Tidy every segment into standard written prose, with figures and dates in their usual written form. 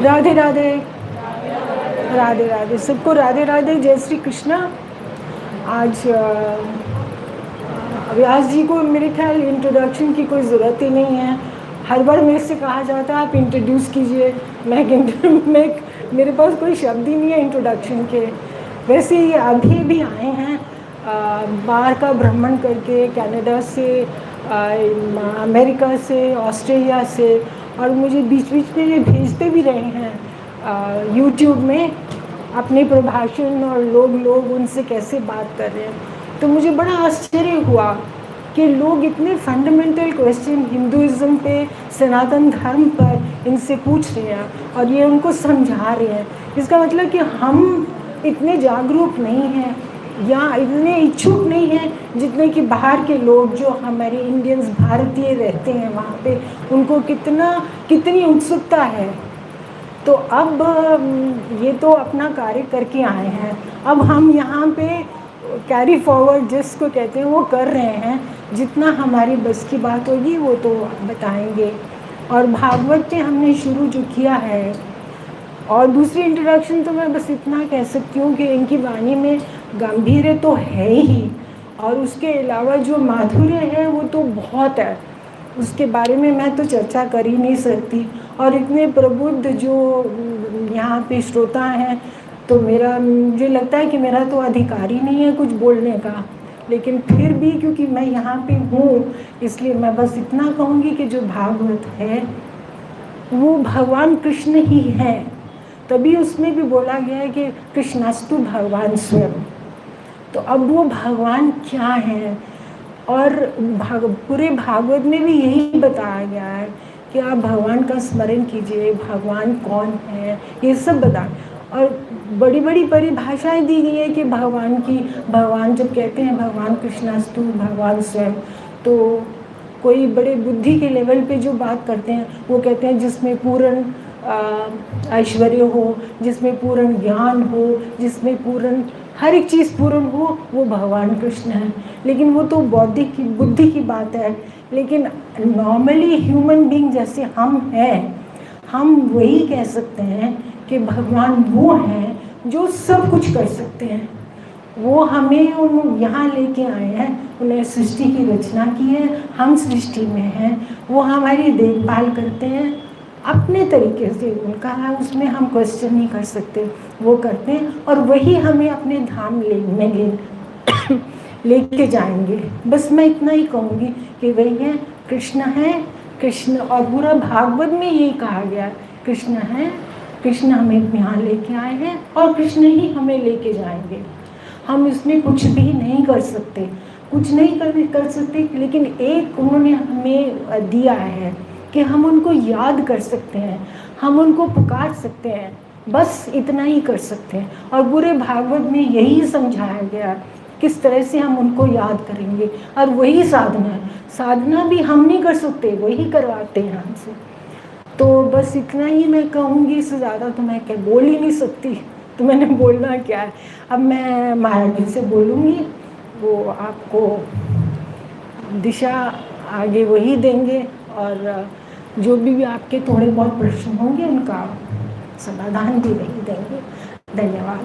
राधे राधे। राधे राधे सबको, राधे राधे, जय श्री कृष्णा। आज व्यास जी को मेरे ख्याल इंट्रोडक्शन की कोई ज़रूरत ही नहीं है। हर बार मेरे से कहा जाता है आप इंट्रोड्यूस कीजिए, मैं मेरे पास कोई शब्द ही नहीं है इंट्रोडक्शन के। वैसे ये अभी भी आए हैं बाहर का भ्रमण करके, कनाडा से, अमेरिका से, ऑस्ट्रेलिया से, और मुझे बीच बीच में ये भेजते भी रहे हैं यूट्यूब में अपने प्रभाषण, और लोग उनसे कैसे बात कर रहे हैं। तो मुझे बड़ा आश्चर्य हुआ कि लोग इतने फंडामेंटल क्वेश्चन हिंदुइज्म पे, सनातन धर्म पर इनसे पूछ रहे हैं और ये उनको समझा रहे हैं। इसका मतलब कि हम इतने जागरूक नहीं हैं या इतने इच्छुक नहीं हैं जितने कि बाहर के लोग, जो हमारे इंडियंस, भारतीय रहते हैं वहाँ पे, उनको कितनी उत्सुकता है। तो अब ये तो अपना कार्य करके आए हैं, अब हम यहाँ पे कैरी फॉरवर्ड जिसको कहते हैं वो कर रहे हैं। जितना हमारी बस की बात होगी वो तो बताएंगे। और भागवत के हमने शुरू जो किया है, और दूसरी इंट्रोडक्शन तो मैं बस इतना कह सकती हूँ कि इनकी वाणी में गंभीर्य तो है ही, और उसके अलावा जो माधुर्य है वो तो बहुत है, उसके बारे में मैं तो चर्चा कर ही नहीं सकती। और इतने प्रबुद्ध जो यहाँ पे श्रोता हैं, तो मुझे लगता है कि मेरा तो अधिकार ही नहीं है कुछ बोलने का, लेकिन फिर भी क्योंकि मैं यहाँ पे हूँ इसलिए मैं बस इतना कहूँगी कि जो भागवत है वो भगवान कृष्ण ही है। तभी उसमें भी बोला गया है कि कृष्णास्तु भगवान स्वयं। तो अब वो भगवान क्या है, और पूरे भागवत में भी यही बताया गया है कि आप भगवान का स्मरण कीजिए, भगवान कौन है ये सब बता। और बड़ी बड़ी परिभाषाएं दी गई है कि भगवान की, भगवान जब कहते हैं भगवान कृष्णास्तु भगवान स्वयं, तो कोई बड़े बुद्धि के लेवल पे जो बात करते हैं वो कहते हैं जिसमें पूर्ण ऐश्वर्य हो, जिसमें पूर्ण ज्ञान हो, जिसमें पूर्ण हर एक चीज़ पूर्ण हो, वो भगवान कृष्ण है। लेकिन वो तो बौद्धिक की बुद्धि की बात है। लेकिन नॉर्मली ह्यूमन बीइंग जैसे हम हैं, हम वही कह सकते हैं कि भगवान वो हैं जो सब कुछ कर सकते हैं। वो हमें यहाँ लेके आए हैं, उन्हें सृष्टि की रचना की है, हम सृष्टि में हैं, वो हमारी देखभाल करते हैं अपने तरीके से। उनका है उसमें हम क्वेश्चन नहीं कर सकते, वो करते हैं और वही हमें अपने धाम लेके जाएंगे। बस मैं इतना ही कहूँगी कि वही है, कृष्ण है, कृष्ण। और पूरा भागवत में यही कहा गया, कृष्ण है, कृष्ण हमें यहाँ लेके आए हैं और कृष्ण ही हमें लेके जाएंगे। हम इसमें कुछ भी नहीं कर सकते, कुछ नहीं कर सकते, लेकिन एक उन्होंने हमें दिया है कि हम उनको याद कर सकते हैं, हम उनको पुकार सकते हैं, बस इतना ही कर सकते हैं। और पूरे भागवत में यही समझाया गया किस तरह से हम उनको याद करेंगे। और वही साधना है, साधना भी हम नहीं कर सकते, वही करवाते हैं हमसे। तो बस इतना ही मैं कहूँगी, इससे ज़्यादा तो मैं क्या बोल ही नहीं सकती, तो मैंने बोलना क्या है। अब मैं महाराज जी से बोलूँगी, वो आपको दिशा आगे वही देंगे, और जो भी आपके थोड़े बहुत प्रश्न होंगे उनका समाधान भी वही देंगे। धन्यवाद।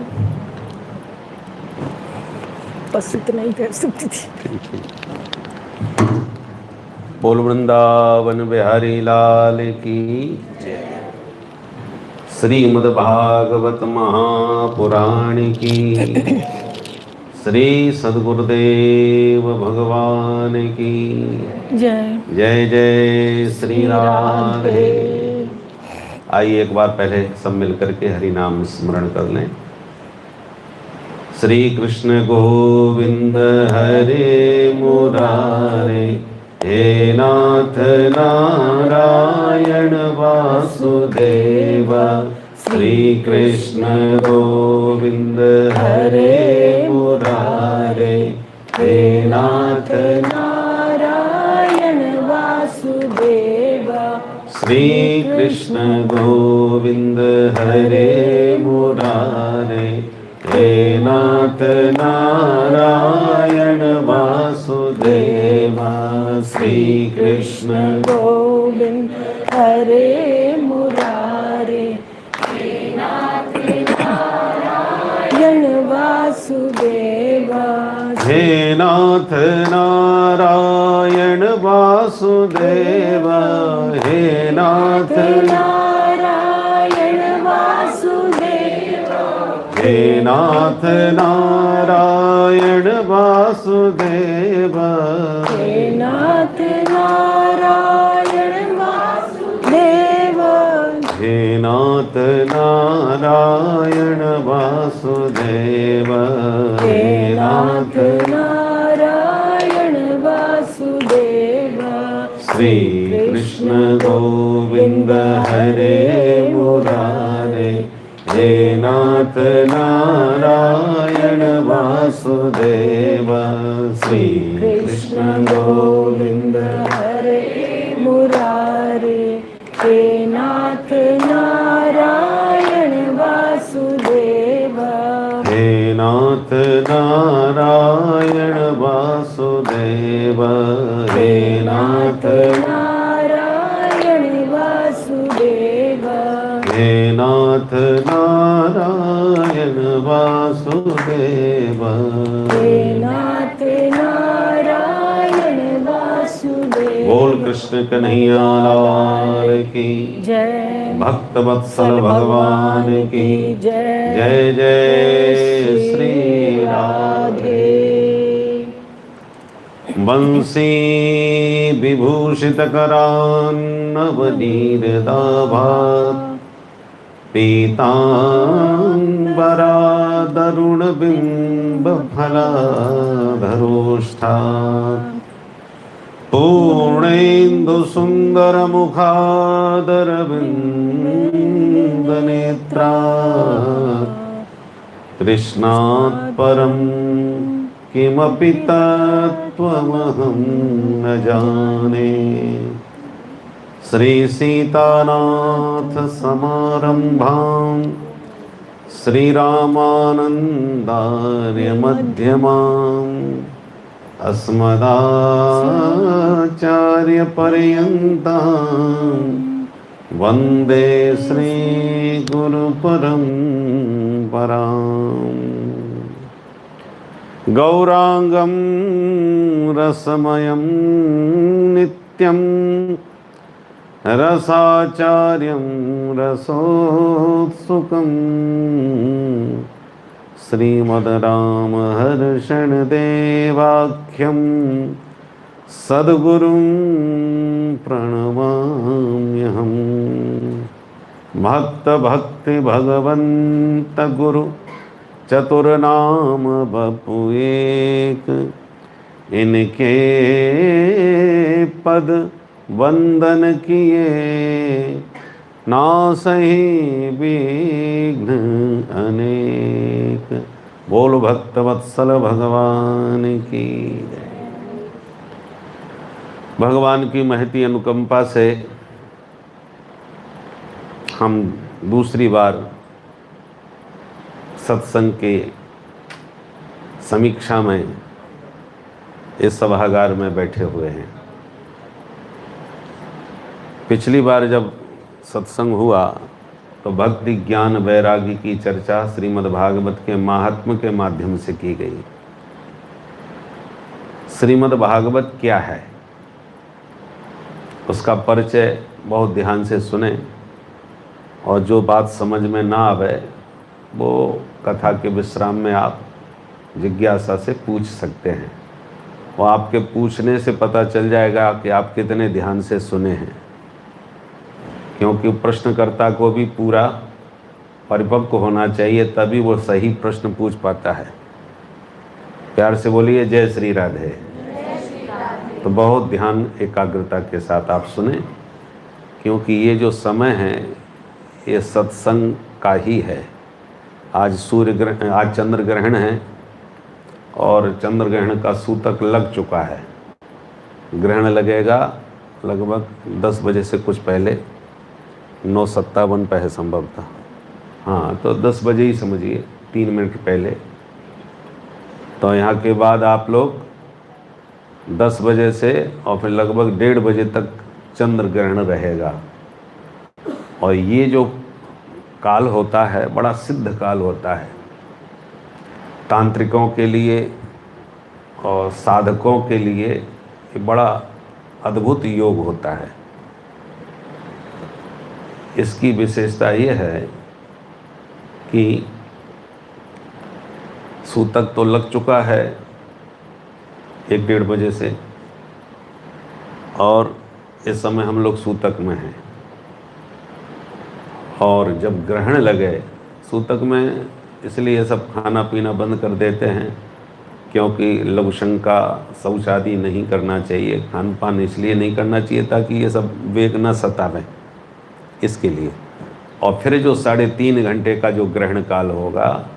बस इतना ही कह सकती थी। बोल वृंदावन बिहारी लाल की जय। श्रीमद् भागवत महापुराण की, श्री सद्गुरुदेव भगवान की जय। जय जय श्री राधे। आइए एक बार पहले सब मिलकर के हरि नाम स्मरण कर लें। श्री कृष्ण गोविंद हरे मुरारे, हे नाथ नारायण वासुदेव। श्री कृष्ण गोविंद हरे मुरारे, हे नाथ नारायण वासुदेव। श्री कृष्ण गोविंद हरे मुरारे, हे नाथ नारायण वासुदेवा। श्री कृष्ण गोविंद हरे मुरारे, नाथ नारायण वासुदेव, हे नाथ नारायण वासुदेव, हे नाथ नारायण वासुदेव, हे नाथ नारायण वासुदेव, हे नाथ नारायण वासुदेव, हे नाथ नारायण वासुदेव। श्री कृष्ण गोविंद हरे मुरारे, हे नाथ नारायण वासुदेव, श्री कृष्ण गोविंद हरे मुरारे, हे नाथ नारायण वासुदेव, हे नाथ नारायण वासुदेव, हे नाथ नारायण वासुदेव, हे नाथ नारायण वासुदेव, हे नाथ नारायण वासुदेव। बोल कृष्ण कन्हैया लाल की जय, भक्त वत्सल भगवान की जय। जय जय श्री राधे। बंसी विभूषित करान्नवनीरदाभात्, पीताम्बरा दरुण बिंब फलाधरोष्ठात्, पूर्णेन्दु सुंदर मुखादरविन्द नेत्रात्, कृष्णात् परं किमपि तत्त्वमहं न जाने। श्री सीतानाथ समारंभां श्रीरामानन्दार्य मध्यमाम्, अस्मदाचार्य पर्यन्तां वन्दे श्री गुरु परम्पराम्। गौरांगं रसमयं नित्यं, रसाचार्यं रसोत्सुकम्, श्रीमद्रामहर्षण देवाख्यं सद्गुरुं प्रणमाम्यहम्। भक्त भक्ति भगवंत गुरु चतुर्नाम बपु एक, इनके पद वंदन किए नासहि विघ्न अनेक। बोल भक्त वत्सल भगवान की। भगवान की महती अनुकंपा से हम दूसरी बार सत्संग के समीक्षा में इस सभागार में बैठे हुए हैं। पिछली बार जब सत्संग हुआ तो भक्ति ज्ञान वैरागी की चर्चा श्रीमद् भागवत के महात्म्य के माध्यम से की गई। श्रीमद् भागवत क्या है उसका परिचय बहुत ध्यान से सुने, और जो बात समझ में ना आवे वो कथा के विश्राम में आप जिज्ञासा से पूछ सकते हैं। और आपके पूछने से पता चल जाएगा कि आप कितने ध्यान से सुने हैं, क्योंकि प्रश्नकर्ता को भी पूरा परिपक्व होना चाहिए, तभी वो सही प्रश्न पूछ पाता है। प्यार से बोलिए जय श्री राधे। तो बहुत ध्यान एकाग्रता के साथ आप सुने, क्योंकि ये जो समय है ये सत्संग का ही है। आज आज चंद्र ग्रहण है और चंद्र ग्रहण का सूतक लग चुका है। ग्रहण लगेगा लगभग 10 बजे से कुछ पहले, 9:57 पे है संभवतः। हाँ, तो 10 बजे ही समझिए, 3 मिनट पहले। तो यहाँ के बाद आप लोग 10 बजे से और फिर लगभग 1:30 बजे तक चंद्र ग्रहण रहेगा। और ये जो काल होता है बड़ा सिद्ध काल होता है तांत्रिकों के लिए और साधकों के लिए ये बड़ा अद्भुत योग होता है। इसकी विशेषता ये है कि सूतक तो लग चुका है 1-1:30 बजे से, और इस समय हम लोग सूतक में हैं। और जब ग्रहण लगे सूतक में, इसलिए ये सब खाना पीना बंद कर देते हैं, क्योंकि लघुशंका शौच आदि नहीं करना चाहिए। खान पान इसलिए नहीं करना चाहिए ताकि ये सब वेग न सतावें, इसके लिए। और फिर जो 3.5 घंटे का जो ग्रहण काल होगा,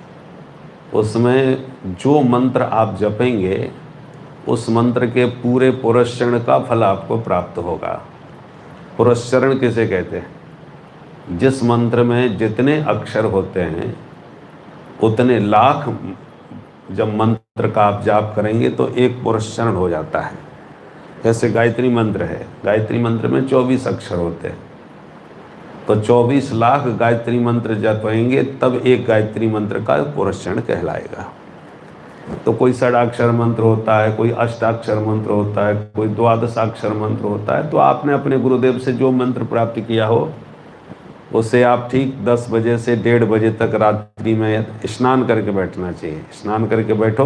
उसमें जो मंत्र आप जपेंगे उस मंत्र के पूरे पुरस्चरण का फल आपको प्राप्त होगा। पुरस्चरण किसे कहते हैं? जिस मंत्र में जितने अक्षर होते हैं उतने लाख जब मंत्र का आप जाप करेंगे तो एक पुरस्चरण हो जाता है। जैसे गायत्री मंत्र है, गायत्री मंत्र में 24 अक्षर होते हैं, तो 24 लाख गायत्री मंत्र जपेंगे तब एक गायत्री मंत्र का पुरस्चरण कहलाएगा। तो कोई 6 मंत्र होता है, कोई 8 मंत्र होता है, कोई 12 मंत्र होता है। तो आपने अपने गुरुदेव से जो मंत्र प्राप्त किया हो उसे आप ठीक 10 बजे से 1:30 बजे तक रात्रि में स्नान करके बैठना चाहिए। स्नान करके बैठो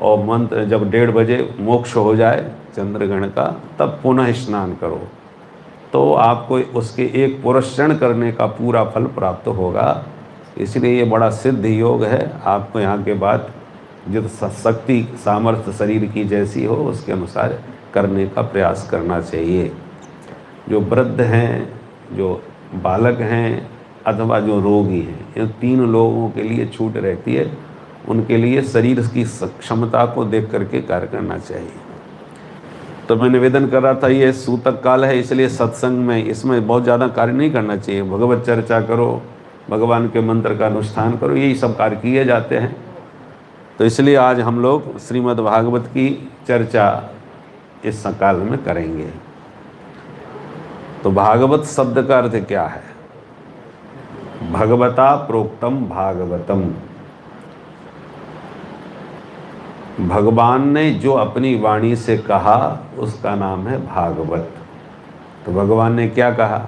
और मंत्र जब 1:30 बजे मोक्ष हो जाए चंद्रग्रहण का, तब पुनः स्नान करो, तो आपको उसके एक पुरस्चरण करने का पूरा फल प्राप्त होगा। इसलिए ये बड़ा सिद्ध योग है। आपको यहाँ के बाद जित शक्ति सामर्थ्य शरीर की जैसी हो उसके अनुसार करने का प्रयास करना चाहिए। जो वृद्ध हैं, जो बालक हैं, अथवा जो रोगी हैं, इन 3 लोगों के लिए छूट रहती है। उनके लिए शरीर की क्षमता को देख करके कार्य करना चाहिए। तो मैं निवेदन कर रहा था, ये सूतक काल है, इसलिए सत्संग में इसमें बहुत ज़्यादा कार्य नहीं करना चाहिए। भगवत चर्चा करो, भगवान के मंत्र का अनुष्ठान करो, यही सब कार्य किए जाते हैं। तो इसलिए आज हम लोग श्रीमद् भागवत की चर्चा इस काल में करेंगे। तो भागवत शब्द का अर्थ क्या है? भगवता प्रोक्तम भागवतम। भगवान ने जो अपनी वाणी से कहा उसका नाम है भागवत। तो भगवान ने क्या कहा?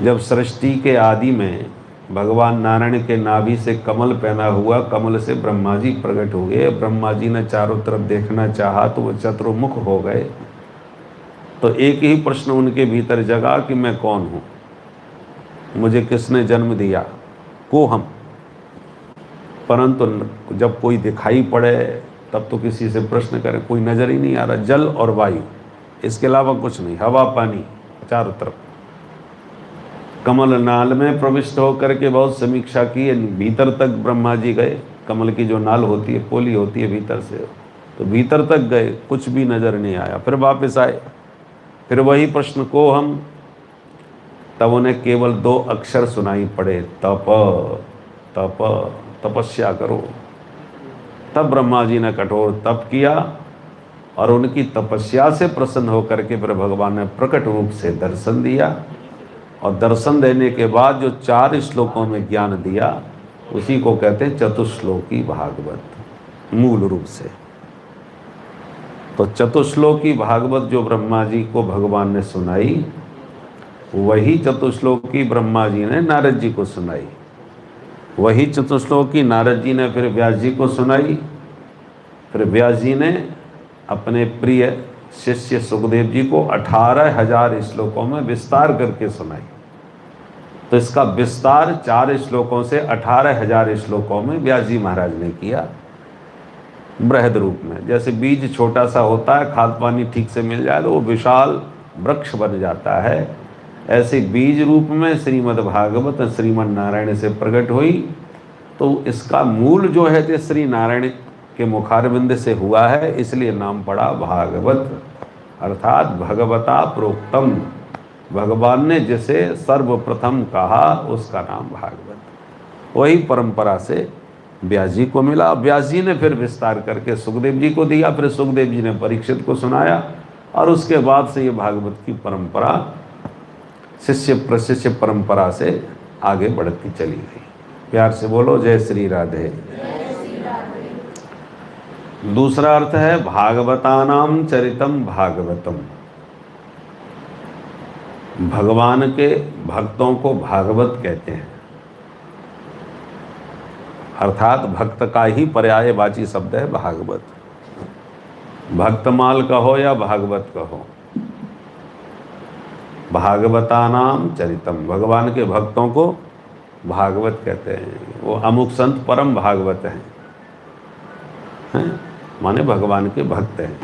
जब सृष्टि के आदि में भगवान नारायण के नाभि से कमल पहना हुआ, कमल से ब्रह्मा जी प्रकट हुए। ब्रह्मा जी ने चारों तरफ देखना चाहा तो वो चतुर्मुख हो गए। तो एक ही प्रश्न उनके भीतर जगा कि मैं कौन हूँ, मुझे किसने जन्म दिया, को हम। परंतु जब कोई दिखाई पड़े तब तो किसी से प्रश्न करें, कोई नज़र ही नहीं आ रहा। जल और वायु, इसके अलावा कुछ नहीं, हवा पानी चारों तरफ। कमल नाल में प्रविष्ट होकर के बहुत समीक्षा की, भीतर तक ब्रह्मा जी गए। कमल की जो नाल होती है, पोली होती है भीतर से, तो भीतर तक गए, कुछ भी नज़र नहीं आया। फिर वापस आए, फिर वही प्रश्न को हम। तब उन्हें केवल 2 अक्षर सुनाई पड़े, तप तप, तपस्या करो। तब ब्रह्मा जी ने कठोर तप किया और उनकी तपस्या से प्रसन्न होकर के फिर भगवान ने प्रकट रूप से दर्शन दिया। और दर्शन देने के बाद जो 4 श्लोकों में ज्ञान दिया, उसी को कहते हैं चतुश्लोकी भागवत मूल रूप से। तो चतुश्लोकी भागवत जो ब्रह्मा जी को भगवान ने सुनाई, वही चतुश्लोकी ब्रह्मा जी ने नारद जी को सुनाई। वही चतुश्लोकी नारद जी ने फिर व्यास जी को सुनाई। फिर व्यास जी ने अपने प्रिय शिष्य सुखदेव जी को 18,000 श्लोकों में विस्तार करके सुनाई। तो इसका विस्तार 4 श्लोकों से 18,000 श्लोकों में व्यास जी महाराज ने किया, बृहद रूप में। जैसे बीज छोटा सा होता है, खाद पानी ठीक से मिल जाए तो वो विशाल वृक्ष बन जाता है। ऐसे बीज रूप में श्रीमद् भागवत श्रीमन नारायण से प्रकट हुई। तो इसका मूल जो है कि श्री नारायण के मुखारविंद से हुआ है, इसलिए नाम पड़ा भागवत, अर्थात भगवता प्रोक्तम। भगवान ने जिसे सर्वप्रथम कहा उसका नाम भागवत। वही परंपरा से व्यास जी को मिला। व्यास जी ने फिर विस्तार करके सुखदेव जी को दिया, फिर सुखदेव जी ने परीक्षित को सुनाया, और उसके बाद से ये भागवत की परंपरा शिष्य प्रशिष्य परंपरा से आगे बढ़ती चली गई। प्यार से बोलो जय श्री राधे। दूसरा अर्थ है भागवतानाम चरितम भागवतम। भगवान के भक्तों को भागवत कहते हैं, अर्थात भक्त का ही पर्यायवाची शब्द है भागवत। भक्तमाल कहो या भागवत कहो, भागवतानाम चरितम, भगवान के भक्तों को भागवत कहते हैं। वो अमुक संत परम भागवत हैं, माने भगवान के भक्त हैं।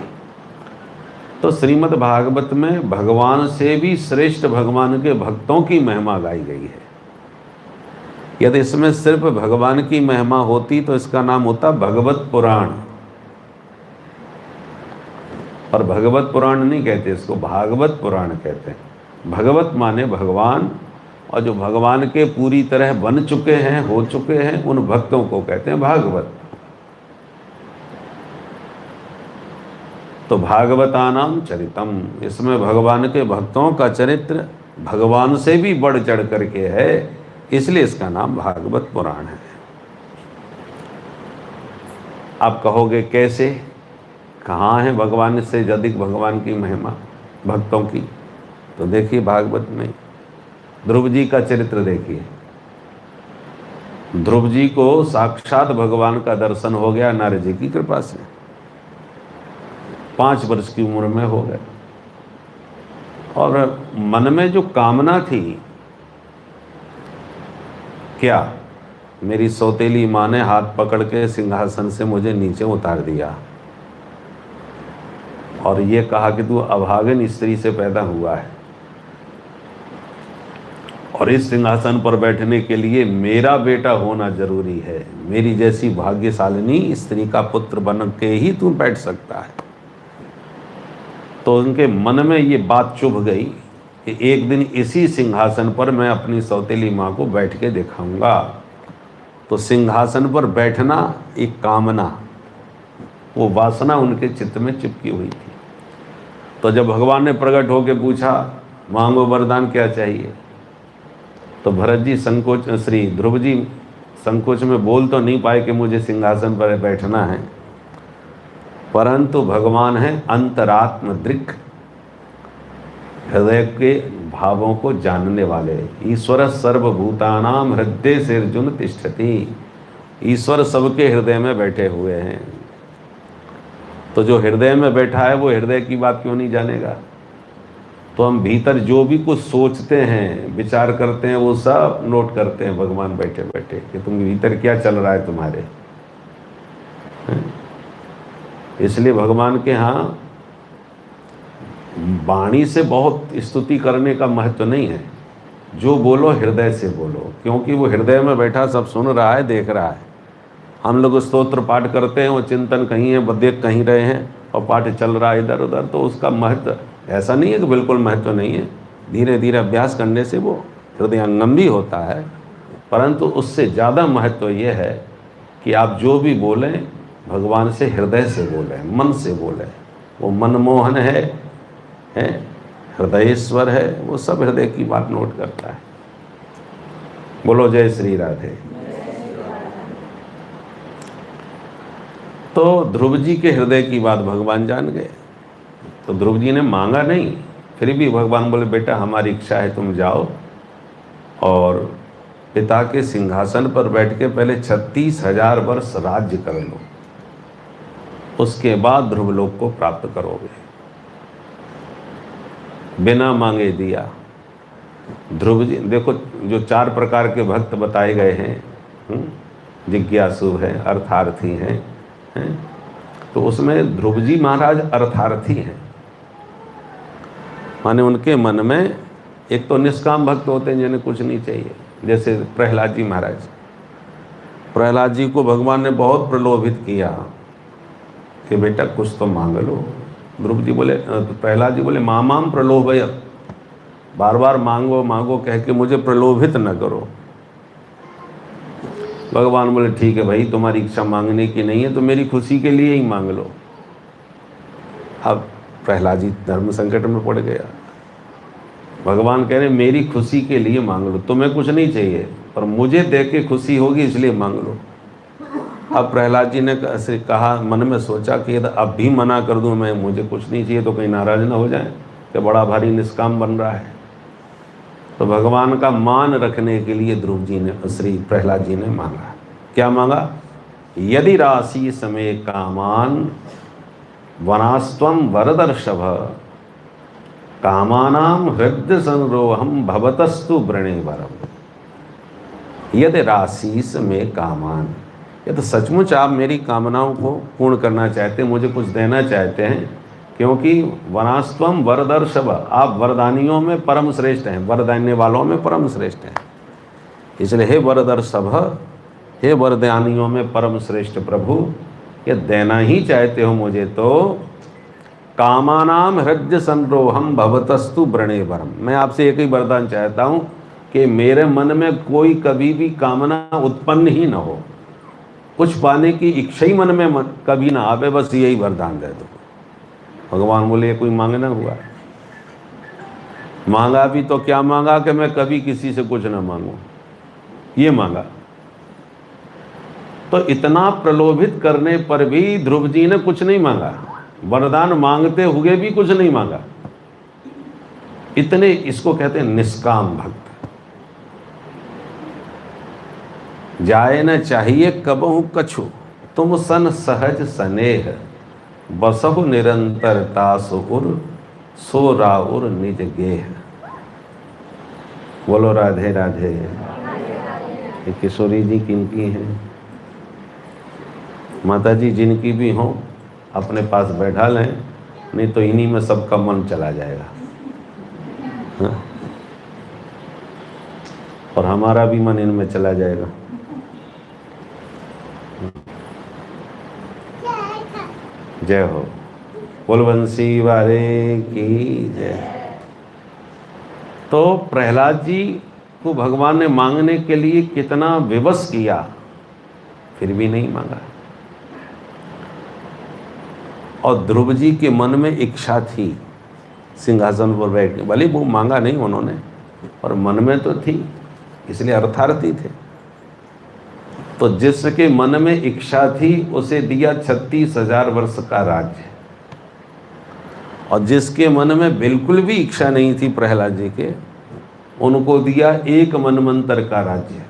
तो श्रीमद् भागवत में भगवान से भी श्रेष्ठ भगवान के भक्तों की महिमा गाई गई है। यदि इसमें सिर्फ भगवान की महिमा होती तो इसका नाम होता भगवत पुराण, और भगवत पुराण नहीं कहते इसको, भागवत पुराण कहते हैं। भगवत माने भगवान, और जो भगवान के पूरी तरह बन चुके हैं, हो चुके हैं, उन भक्तों को कहते हैं भागवत। तो भागवतानाम चरितम, इसमें भगवान के भक्तों का चरित्र भगवान से भी बढ़ चढ़ करके है, इसलिए इसका नाम भागवत पुराण है। आप कहोगे कैसे, कहाँ है भगवान से अधिक भगवान की महिमा भक्तों की? तो देखिए भागवत में ध्रुव जी का चरित्र देखिए। ध्रुव जी को साक्षात भगवान का दर्शन हो गया नारद जी की कृपा से, 5 वर्ष की उम्र में हो गए। और मन में जो कामना थी, क्या, मेरी सौतेली माँ ने हाथ पकड़ के सिंहासन से मुझे नीचे उतार दिया और ये कहा कि तू अभागन स्त्री से पैदा हुआ है और इस सिंहासन पर बैठने के लिए मेरा बेटा होना जरूरी है, मेरी जैसी भाग्यशालिनी स्त्री का पुत्र बन के ही तू बैठ सकता है। तो उनके मन में ये बात चुभ गई कि एक दिन इसी सिंहासन पर मैं अपनी सौतेली माँ को बैठ के दिखाऊंगा। तो सिंहासन पर बैठना एक कामना, वो वासना उनके चित्त में चिपकी हुई थी। तो जब भगवान ने प्रकट होकर पूछा मांगो वरदान क्या चाहिए, तो भरत जी संकोच, श्री ध्रुव जी संकोच में बोल तो नहीं पाए कि मुझे सिंहासन पर बैठना है, परंतु भगवान है अंतरात्म दृक्, हृदय के भावों को जानने वाले। ईश्वर सर्वभूतानाम हृदय सिर्जुन तिष्ठति, ईश्वर सबके हृदय में बैठे हुए हैं। तो जो हृदय में बैठा है वो हृदय की बात क्यों नहीं जानेगा? तो हम भीतर जो भी कुछ सोचते हैं, विचार करते हैं, वो सब नोट करते हैं भगवान बैठे बैठे कि तुम भीतर क्या चल रहा है तुम्हारे। इसलिए भगवान के यहाँ वाणी से बहुत स्तुति करने का महत्व नहीं है, जो बोलो हृदय से बोलो, क्योंकि वो हृदय में बैठा सब सुन रहा है, देख रहा है। हम लोग स्तोत्र पाठ करते हैं, वो चिंतन कहीं है, देख कहीं रहे हैं और पाठ चल रहा है इधर उधर, तो उसका महत्व ऐसा नहीं है कि बिल्कुल महत्व नहीं है। धीरे धीरे अभ्यास करने से वो हृदयंगम भी होता है, परंतु उससे ज़्यादा महत्व ये है कि आप जो भी बोलें भगवान से हृदय से बोलें, मन से बोलें। वो मनमोहन है, हृदयेश्वर है, वो सब हृदय की बात नोट करता है। बोलो जय श्री राधे। तो ध्रुव जी के हृदय की बात भगवान जान गए। तो ध्रुव जी ने मांगा नहीं, फिर भी भगवान बोले बेटा हमारी इच्छा है तुम जाओ और पिता के सिंहासन पर बैठ के पहले 36,000 वर्ष राज्य कर लो, उसके बाद ध्रुवलोक को प्राप्त करोगे। बिना मांगे दिया। ध्रुव जी देखो, जो 4 प्रकार के भक्त बताए गए हैं, जिज्ञासु है, अर्थार्थी हैं, तो उसमें ध्रुव जी महाराज अर्थार्थी हैं। माने उनके मन में एक तो निष्काम भक्त होते हैं जिन्हें कुछ नहीं चाहिए, जैसे प्रहलाद जी महाराज। प्रहलाद जी को भगवान ने बहुत प्रलोभित किया कि बेटा कुछ तो मांग लो। ध्रुव जी बोले, प्रहलाद जी बोले मामाम प्रलोभयत, बार बार मांगो मांगो कह के मुझे प्रलोभित न करो। भगवान बोले ठीक है भाई, तुम्हारी इच्छा मांगने की नहीं है तो मेरी खुशी के लिए ही मांग लो। अब प्रहलाद जी धर्म संकट में पड़ गया। भगवान कह रहे मेरी खुशी के लिए मांग लो, तुम्हें कुछ नहीं चाहिए पर मुझे देख के खुशी होगी इसलिए मांग लो। अब प्रहलाद जी ने ऐसे कहा, मन में सोचा कि यदि अब भी मना कर दूं मैं, मुझे कुछ नहीं चाहिए, तो कहीं नाराज ना हो जाए कि बड़ा भारी निष्काम बन रहा है। तो भगवान का मान रखने के लिए ध्रुव जी ने, श्री प्रहलाद जी ने मांगा। क्या मांगा? यदि राशि समय कामान वनास्त्वं वरदर्शभ कामानाम हृदय संरोहम भवतस्तु व्रणे वरम। यदि राशीस में कामान, यदि सचमुच आप मेरी कामनाओं को पूर्ण करना चाहते हैं, मुझे कुछ देना चाहते हैं, क्योंकि वनास्त्वम वरदर्शभ, आप वरदानियों में परम श्रेष्ठ हैं, वर देने वालों में परम श्रेष्ठ हैं। इसलिए हे वरदर्शभ, हे वरदानियों में परम श्रेष्ठ प्रभु, ये देना ही चाहते हो मुझे तो कामानाम हृदय संरोहम भवतस्तु व्रणे वरम। मैं आपसे एक ही वरदान चाहता हूँ कि मेरे मन में कोई कभी भी कामना उत्पन्न ही ना हो, कुछ पाने की इच्छा ही मन में कभी ना आवे, बस यही वरदान दे दो। भगवान बोले कोई मांगना हुआ? मांगा भी तो क्या मांगा कि मैं कभी किसी से कुछ ना मांगू, ये मांगा। तो इतना प्रलोभित करने पर भी ध्रुव जी ने कुछ नहीं मांगा, वरदान मांगते हुए भी कुछ नहीं मांगा। इतने, इसको कहते हैं निष्काम भक्त। जाए न चाहिए कबहु कछु, तुम सन सहज स्नेह, बसहु निरंतर तासुर, सो राउर निज गेह। बोलो राधे राधे। ये किशोरी जी किनकी हैं? माता जी जिनकी भी हों अपने पास बैठा लें, नहीं तो इन्हीं में सबका मन चला जाएगा। हाँ? और हमारा भी मन इनमें चला जाएगा। जय हो। बोल बंसी वाले की जय। तो प्रहलाद जी को भगवान ने मांगने के लिए कितना विवश किया, फिर भी नहीं मांगा। और ध्रुव जी के मन में इच्छा थी सिंहासन पर बैठने, भले वो मांगा नहीं उन्होंने, और मन में तो थी, इसलिए अर्थार्थी थे। तो जिसके मन में इच्छा थी उसे दिया 36,000 वर्ष का राज्य, और जिसके मन में बिल्कुल भी इच्छा नहीं थी प्रहलाद जी के, उनको दिया एक मनमंत्र का राज्य।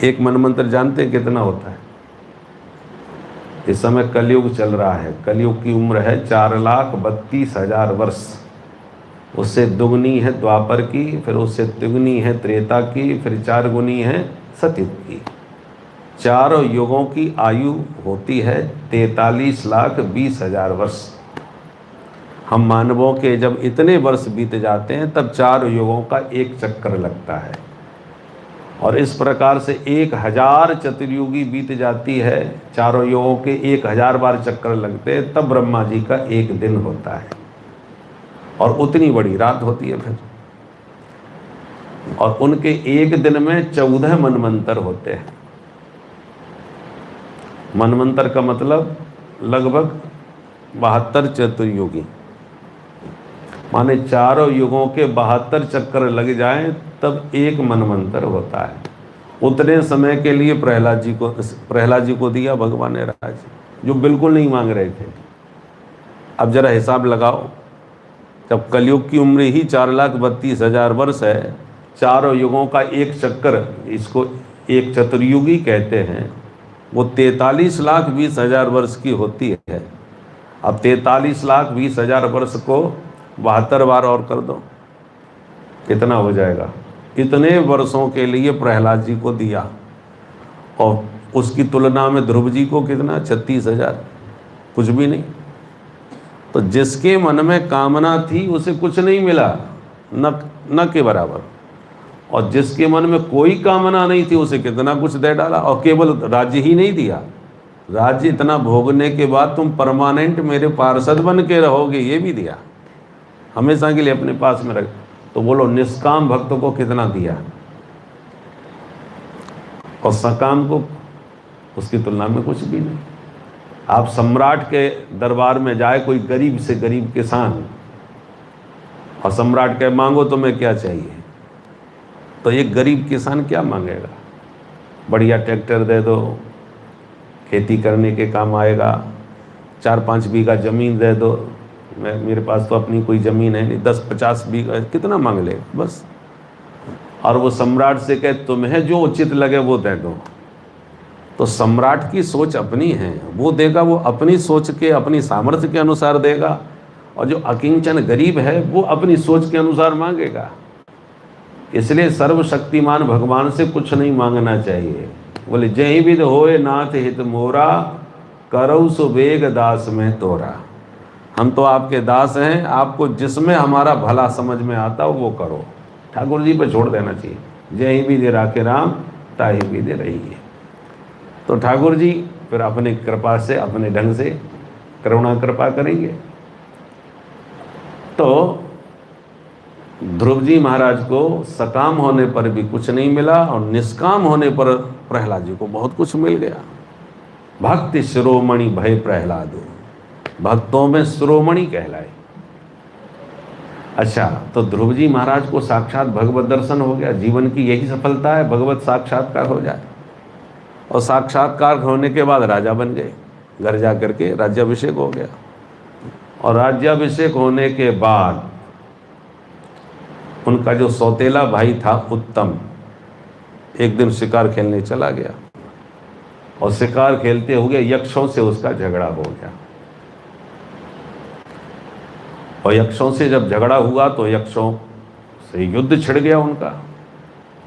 एक मनमंत्र जानते कितना होता है? इस समय कलयुग चल रहा है, कलयुग की उम्र है 4,32,000 वर्ष। उससे दुगनी है द्वापर की, फिर उससे तिगुनी है त्रेता की, फिर 4 गुनी है सतयुग की। चारों युगों की आयु होती है 43,20,000 वर्ष। हम मानवों के जब इतने वर्ष बीत जाते हैं तब 4 युगों का एक चक्कर लगता है, और इस प्रकार से 1000 चतुर्युगी बीत जाती है, चारों युगों के 1000 बार चक्कर लगते हैं, तब ब्रह्मा जी का एक दिन होता है, और उतनी बड़ी रात होती है फिर। और उनके एक दिन में 14 मनमंत्र होते हैं। मनमंत्र का मतलब लगभग 72 चतुर्युगी, माने चारों युगों के 72 चक्कर लग जाएं तब एक मनमंत्र होता है। उतने समय के लिए प्रहलाद जी को दिया भगवान ने राज्य, जो बिल्कुल नहीं मांग रहे थे। अब जरा हिसाब लगाओ, जब कलयुग की उम्र ही 4,32,000 वर्ष है, चारों युगों का एक चक्कर, इसको एक चतुर्युगी कहते हैं, वो 43,20,000 वर्ष की होती है। अब 43,20,000 वर्ष को 72 बार और कर दो, कितना हो जाएगा? इतने वर्षों के लिए प्रहलाद जी को दिया, और उसकी तुलना में ध्रुव जी को कितना? 36,000, कुछ भी नहीं। तो जिसके मन में कामना थी उसे कुछ नहीं मिला, न के बराबर, और जिसके मन में कोई कामना नहीं थी उसे कितना कुछ दे डाला। और केवल राज्य ही नहीं दिया, राज्य इतना भोगने के बाद तुम परमानेंट मेरे पार्षद बन के रहोगे, ये भी दिया, हमेशा के लिए अपने पास में रख। तो बोलो निष्काम भक्तों को कितना दिया, और सकाम को उसकी तुलना में कुछ भी नहीं। आप सम्राट के दरबार में जाए कोई गरीब से गरीब किसान, और सम्राट कहे मांगो तुम्हें क्या चाहिए, तो एक गरीब किसान क्या मांगेगा? बढ़िया ट्रैक्टर दे दो, खेती करने के काम आएगा। 4-5 बीघा ज़मीन दे दो, मेरे पास तो अपनी कोई ज़मीन है नहीं, 10-50 बीघा कितना मांग ले बस। और वो सम्राट से कहे तुम्हें जो उचित लगे वो दे दो। तो सम्राट की सोच अपनी है, वो देगा, वो अपनी सोच के अपनी सामर्थ्य के अनुसार देगा। और जो अकिंचन गरीब है वो अपनी सोच के अनुसार मांगेगा। इसलिए सर्वशक्तिमान भगवान से कुछ नहीं मांगना चाहिए। बोले जय विध होए नाथ हित मोरा, करऊ सुबेग दास में तोरा। हम तो आपके दास हैं, आपको जिसमें हमारा भला समझ में आता हो वो करो। ठाकुर जी पे छोड़ देना चाहिए। जय विधि राखे राम, ताहि विधि रही है। तो ठाकुर जी फिर अपनी कृपा से, अपने ढंग से करुणा कृपा करेंगे। तो ध्रुव जी महाराज को सकाम होने पर भी कुछ नहीं मिला और निष्काम होने पर प्रहलाद जी को बहुत कुछ मिल गया। भक्ति शिरोमणि भय प्रहलाद, भक्तों में शिरोमणि कहलाए। अच्छा, तो ध्रुव जी महाराज को साक्षात भगवत दर्शन हो गया। जीवन की यही सफलता है, भगवत साक्षात्कार हो जाए। और साक्षात्कार होने के बाद राजा बन गए, घर जा करके राज्याभिषेक हो गया। और राज्याभिषेक होने के बाद उनका जो सौतेला भाई था उत्तम, एक दिन शिकार खेलने चला गया और शिकार खेलते हुए यक्षों से उसका झगड़ा हो गया। और यक्षों से जब झगड़ा हुआ तो यक्षों से युद्ध छिड़ गया उनका।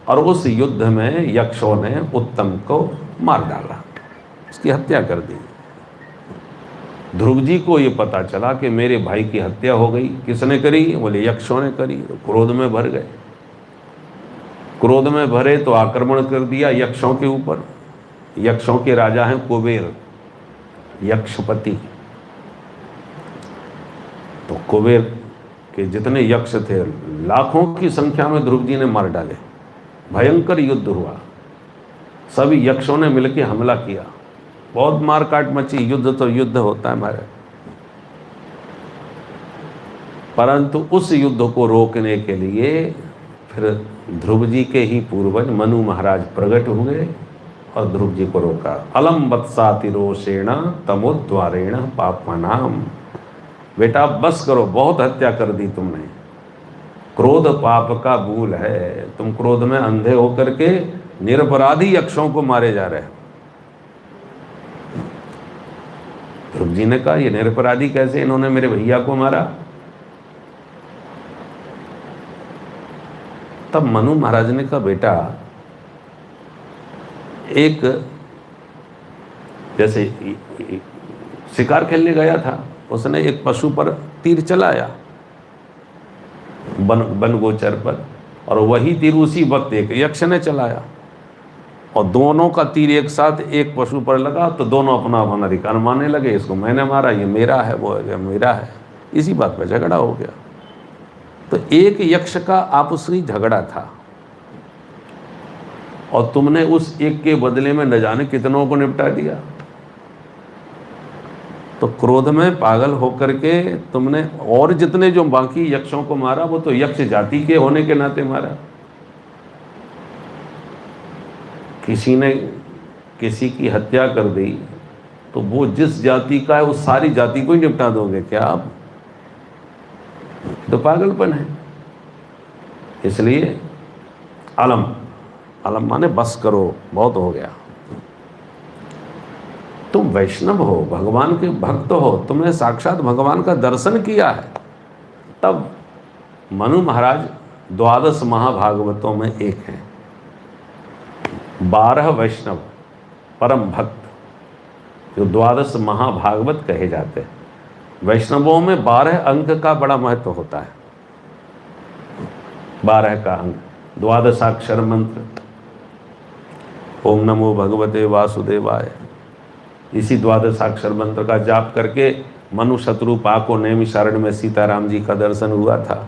और उस युद्ध में यक्षों ने उत्तम को मार डाला, उसकी हत्या कर दी। ध्रुव जी को ये पता चला कि मेरे भाई की हत्या हो गई। किसने करी? बोले यक्षों ने करी। तो क्रोध में भर गए। क्रोध में भरे तो आक्रमण कर दिया यक्षों के ऊपर। यक्षों के राजा हैं कुबेर, यक्षपति। तो कुबेर के जितने यक्ष थे लाखों की संख्या में ध्रुव जी ने मार डाले। भयंकर युद्ध हुआ, सभी यक्षों ने मिलकर हमला किया, बहुत मारकाट मची। युद्ध तो युद्ध होता है हमारे। परंतु उस युद्ध को रोकने के लिए फिर ध्रुव जी के ही पूर्वज मनु महाराज प्रकट हुए और ध्रुव जी को रोका। अलम वत्सातिरोषेण तमोद्वारेण पापनाम। बेटा बस करो, बहुत हत्या कर दी तुमने। क्रोध पाप का मूल है। तुम क्रोध में अंधे होकर के निरपराधी यक्षों को मारे जा रहे हो। ध्रुव जी ने कहा ये निरपराधी कैसे, इन्होंने मेरे भैया को मारा। तब मनु महाराज ने कहा बेटा, एक जैसे शिकार खेलने गया था, उसने एक पशु पर तीर चलाया वन गोचर पर, और वही तीर उसी वक्त एक यक्ष ने चलाया और दोनों का तीर एक साथ एक पशु पर लगा। तो दोनों अपना अपना अधिकार मानने लगे, इसको मैंने मारा, ये मेरा है, वो मेरा है। इसी बात पर झगड़ा हो गया। तो एक यक्ष का आपसी झगड़ा था और तुमने उस एक के बदले में न जाने कितनों को निपटा दिया। तो क्रोध में पागल होकर के तुमने और जितने जो बाकी यक्षों को मारा वो तो यक्ष जाति के होने के नाते मारा। किसी ने किसी की हत्या कर दी तो वो जिस जाति का है उस सारी जाति को ही निपटा दोगे क्या आप? तो पागलपन है। इसलिए अलम, अलम माने बस करो, बहुत हो गया। तुम वैष्णव हो, भगवान के भक्त हो, तुमने साक्षात भगवान का दर्शन किया है। तब मनु महाराज 12 महाभागवतों में एक हैं। 12 वैष्णव परम भक्त जो 12 महाभागवत कहे जाते हैं। वैष्णवों में 12 अंक का बड़ा महत्व होता है। 12 का अंक, 12 अक्षर मंत्र, ओम नमो भगवते वासुदेवाय। इसी 12 अक्षर मंत्र का जाप करके मनु शत्रुपा को नैमिषारण्य में सीताराम जी का दर्शन हुआ था।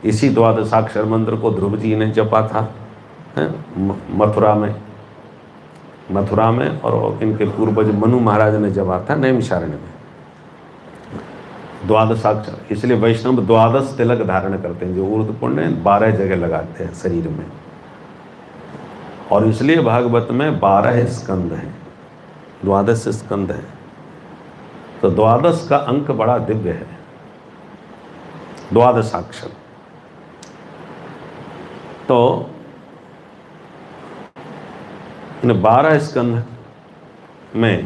इसी 12 अक्षर मंत्र को ध्रुव जी ने जपा था मथुरा में, और इनके पूर्वज मनु महाराज ने जपा था नैमिषारण्य में। 12 अक्षर, इसलिए वैष्णव 12 तिलक धारण करते हैं, जो ऊर्ध्व पुण्य 12 जगह लगाते हैं शरीर में। और इसलिए भागवत में 12 स्कंद हैं, 12 स्कंद हैं। तो 12 का अंक बड़ा दिव्य है, 12 अक्षर। तो इन 12 स्कंद में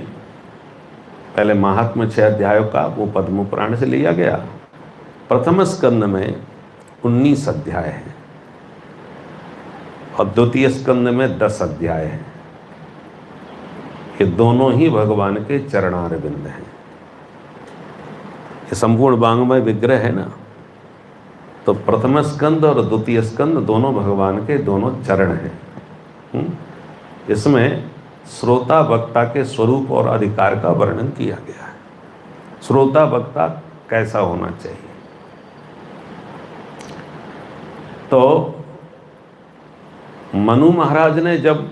पहले महात्म्य 6 अध्यायों का वो पद्म पुराण से लिया गया। प्रथम स्कंद में 19 अध्याय हैं और द्वितीय स्कंद में 10 अध्याय हैं। ये दोनों ही भगवान के चरणारविंद हैं। ये संपूर्ण वाङ्मय विग्रह है ना। तो प्रथम स्कंद और द्वितीय स्कंद दोनों भगवान के दोनों चरण हैं। इसमें श्रोता वक्ता के स्वरूप और अधिकार का वर्णन किया गया है। श्रोता वक्ता कैसा होना चाहिए। तो मनु महाराज ने जब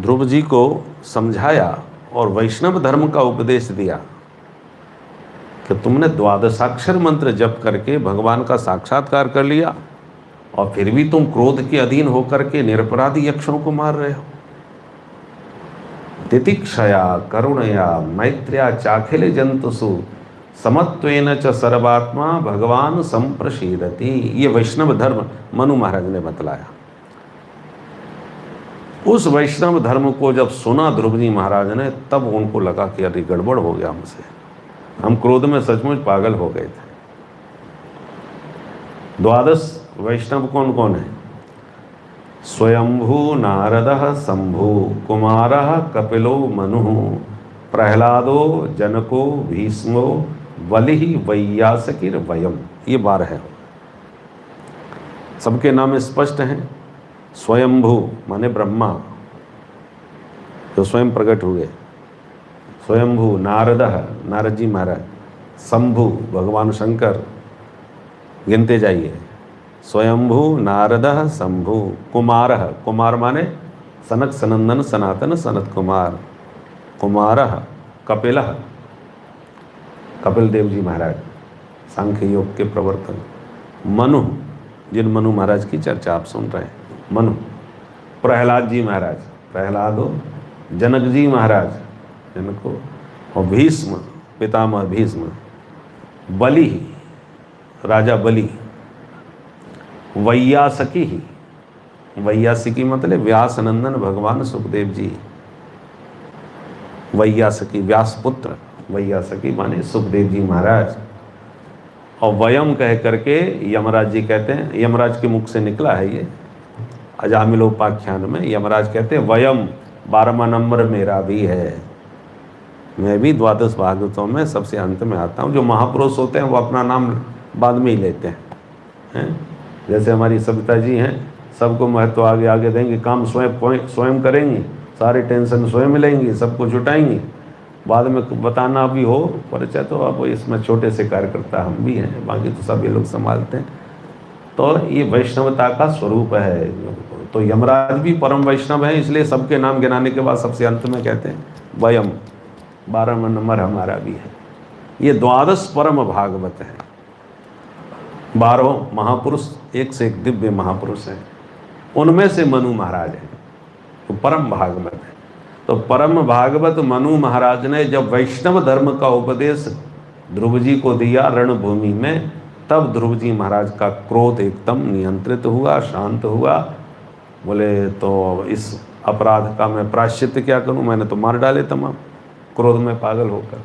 ध्रुव जी को समझाया और वैष्णव धर्म का उपदेश दिया कि तुमने 12 मंत्र जप करके भगवान का साक्षात्कार कर लिया और फिर भी तुम क्रोध के अधीन होकर के निरपराधी यक्षों को मार रहे हो। तितिक्षया करुणया मैत्र्या चाखिल जंतुषु समत्वेन च सर्वात्मा भगवान संप्रसीदति। ये वैष्णव धर्म मनु महाराज ने बतलाया। उस वैष्णव धर्म को जब सुना ध्रुव जी महाराज ने, तब उनको लगा कि अरे गड़बड़ हो गया हमसे, हम क्रोध में सचमुच पागल हो गए थे। 12 वैष्णव कौन कौन है? स्वयंभू नारदः शंभु कुमारः कपिलो मनुः प्रहलादो जनको भीष्मो बलिः वैयासकिर वयम। ये 12 है। सबके नाम स्पष्ट हैं। स्वयंभू माने ब्रह्मा, जो स्वयं प्रकट हुए। स्वयंभू नारदः नारद जी महाराज, शंभु भगवान शंकर, गिनते जाइए। स्वयंभू नारदः शंभु कुमारः, कुमार माने सनक सनंदन सनातन सनत कुमार, कुमारः कपिलः, कपिल देव जी महाराज सांख्य योग के प्रवर्तक। मनु, जिन मनु महाराज की चर्चा आप सुन रहे हैं, मनु। प्रहलाद जी महाराज, प्रहलादो। जनक जी महाराज, जिनको। और भीष्म, पितामह भीष्म। बलि, राजा बलि। वैयासकी, वैयासिकी मतलब व्यासनंदन भगवान सुखदेव जी। वैयासकी व्यास पुत्र, वैयासकी माने सुखदेव जी महाराज। और वयम कह करके यमराज जी कहते हैं, यमराज के मुख से निकला है ये अजामिलोपाख्यान में। यमराज कहते हैं वयम 12वां नंबर मेरा भी है। मैं भी 12 भागवतों में सबसे अंत में आता हूँ। जो महापुरुष होते हैं वो अपना नाम बाद में ही लेते हैं। जैसे हमारी सविता जी हैं, सबको महत्व आगे आगे देंगे, काम स्वयं करेंगी, सारी टेंशन स्वयं लेंगी, सबको जुटाएंगी। बाद में बताना भी हो परिचय तो अब इसमें छोटे से कार्यकर्ता हम भी हैं, बाकी तो सब ये लोग संभालते हैं। तो ये वैष्णवता का स्वरूप है। तो यमराज भी परम वैष्णव है, इसलिए सबके नाम गिनाने के बाद सबसे अंत में कहते हैं वयम, 12वां नंबर हमारा भी है। ये 12 परम भागवत है। 12 महापुरुष एक से एक दिव्य महापुरुष हैं, उनमें से मनु महाराज हैं, तो परम भागवत है। तो परम भागवत मनु महाराज ने जब वैष्णव धर्म का उपदेश ध्रुव जी को दिया रणभूमि में, तब ध्रुव जी महाराज का क्रोध एकदम नियंत्रित हुआ, शांत हुआ। बोले तो इस अपराध का मैं प्रायश्चित क्या करूं, मैंने तो मार डाले तमाम क्रोध में पागल होकर।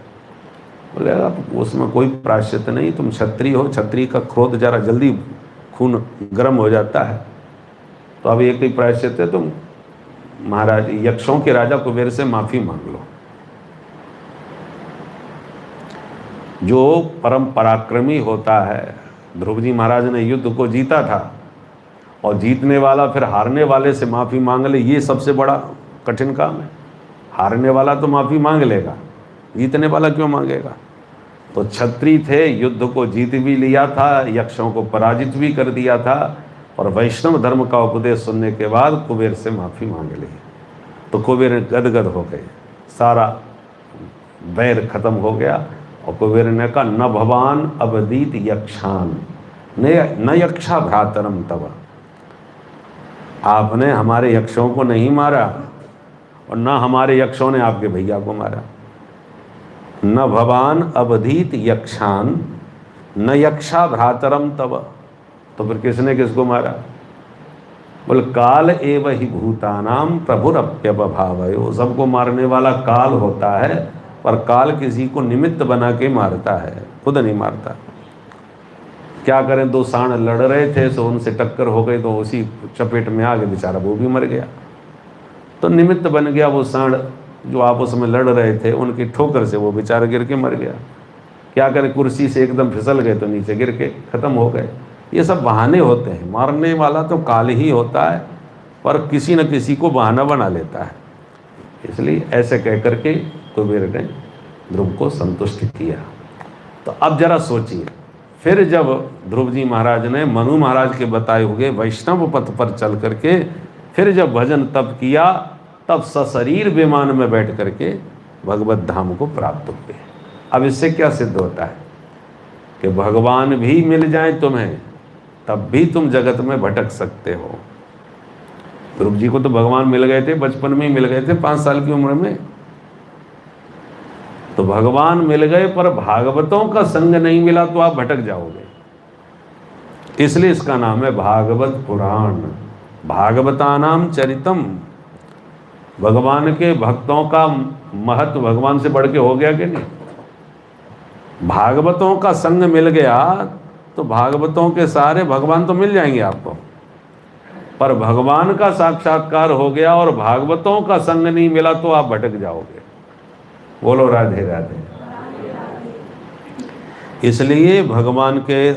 बोले अब उसमें कोई प्रायश्चित नहीं, तुम क्षत्रिय हो, क्षत्रिय का क्रोध जरा जल्दी खून गर्म हो जाता है। तो अब एक ही प्रायश्चित है, तुम महाराज यक्षों के राजा कुबेर से माफी मांग लो। जो परम पराक्रमी होता है, ध्रुव जी महाराज ने युद्ध को जीता था, और जीतने वाला फिर हारने वाले से माफ़ी मांग ले, ये सबसे बड़ा कठिन काम है। हारने वाला तो माफ़ी मांग लेगा, जीतने वाला क्यों मांगेगा। तो क्षत्रिय थे, युद्ध को जीत भी लिया था, यक्षों को पराजित भी कर दिया था, और वैष्णव धर्म का उपदेश सुनने के बाद कुबेर से माफ़ी मांग ली। तो कुबेर गदगद हो गए, सारा बैर खत्म हो गया। और कुबेर ने कहा न भवान अवदीत यक्षान न यक्षा भ्रातरम तव। आपने हमारे यक्षों को नहीं मारा और न हमारे यक्षों ने आपके भैया को मारा। न भवान अवधीत यक्षान न यक्षा भ्रातरम तब। तो फिर किसने किसको मारा? बोल काल एव ही भूतानाम प्रभुरप्यभावयो। सबको मारने वाला काल होता है, पर काल किसी को निमित्त बना के मारता है, खुद नहीं मारता। क्या करें, दो सांड लड़ रहे थे तो उनसे टक्कर हो गई, तो उसी चपेट में आ गए, बेचारा वो भी मर गया। तो निमित्त बन गया वो सांड जो आपस में लड़ रहे थे, उनकी ठोकर से वो बेचारा गिर के मर गया। क्या करें, कुर्सी से एकदम फिसल गए तो नीचे गिर के खत्म हो गए। ये सब बहाने होते हैं, मारने वाला तो काल ही होता है, पर किसी न किसी को बहाना बना लेता है। इसलिए ऐसे कह करके कुबेर ने ध्रुव को संतुष्ट किया। तो अब जरा सोचिए, फिर जब ध्रुव जी महाराज ने मनु महाराज के बताए हुए वैष्णव पथ पर चल करके फिर जब भजन तप किया, तब सशरीर विमान में बैठ करके भगवत धाम को प्राप्त हुए। अब इससे क्या सिद्ध होता है कि भगवान भी मिल जाए तुम्हें, तब भी तुम जगत में भटक सकते हो। ध्रुव जी को तो भगवान मिल गए थे, बचपन में ही मिल गए थे, 5 साल की उम्र में। तो भगवान मिल गए, पर भागवतों का संग नहीं मिला तो आप भटक जाओगे। इसलिए इसका नाम है भागवत पुराण, भागवतानाम चरितम। भगवान के भक्तों का महत्व भगवान से बढ़ के हो गया कि नहीं? भागवतों का संग मिल गया तो भागवतों के सारे भगवान तो मिल जाएंगे आपको, पर भगवान का साक्षात्कार हो गया और भागवतों का संग नहीं मिला तो आप भटक जाओगे। बोलो राधे राधे। इसलिए भगवान के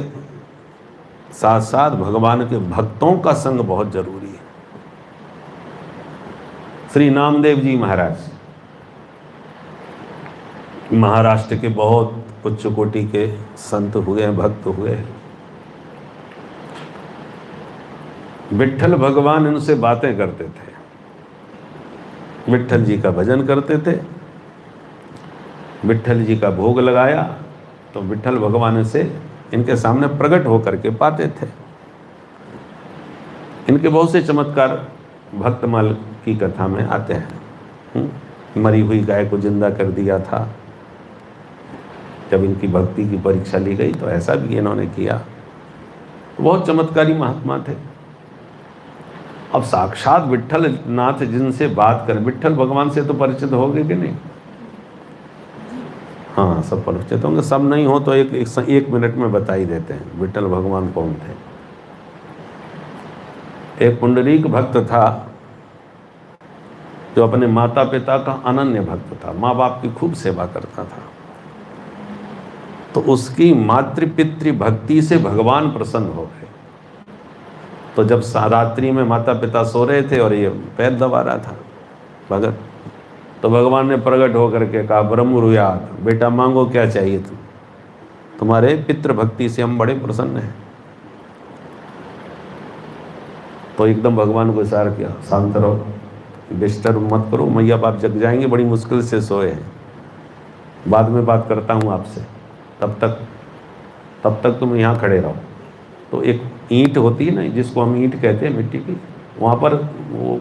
साथ साथ भगवान के भक्तों का संग बहुत जरूरी है। श्री नामदेव जी महाराज महाराष्ट्र के बहुत उच्च कोटि के संत हुए, भक्त हुए। विट्ठल भगवान इनसे बातें करते थे, विट्ठल जी का भजन करते थे, विट्ठल जी का भोग लगाया तो विट्ठल भगवान से इनके सामने प्रकट होकर के पाते थे। इनके बहुत से चमत्कार भक्तमाल की कथा में आते हैं। मरी हुई गाय को जिंदा कर दिया था, जब इनकी भक्ति की परीक्षा ली गई तो ऐसा भी इन्होंने किया। बहुत चमत्कारी महात्मा थे। अब साक्षात विट्ठल नाथ जिनसे बात कर, विट्ठल भगवान से तो परिचित हो गए कि नहीं? हाँ, सब परिचित होंगे। सब नहीं हो तो एक मिनट में बता ही देते हैं विट्ठल भगवान कौन थे। एक पुंडरीक भक्त था जो अपने माता पिता का अनन्य भक्त था, माँ बाप की खूब सेवा करता था। तो उसकी मातृपितृ भक्ति से भगवान प्रसन्न हो गए। तो जब रात्रि में माता पिता सो रहे थे और ये पैर दबा रहा था भगत, तो भगवान ने प्रकट होकर के कहा, ब्रह्मरुयात, बेटा मांगो क्या चाहिए तुम, तुम्हारे पितृ भक्ति से हम बड़े प्रसन्न हैं। तो एकदम भगवान को इशारा किया, शांत रहो, डिस्टर्ब मत करो, मैया बाप जग जाएंगे, बड़ी मुश्किल से सोए हैं, बाद में बात करता हूँ आपसे, तब तक तुम यहाँ खड़े रहो। तो एक ईंट होती है ना, जिसको हम ईंट कहते हैं मिट्टी की, वहाँ पर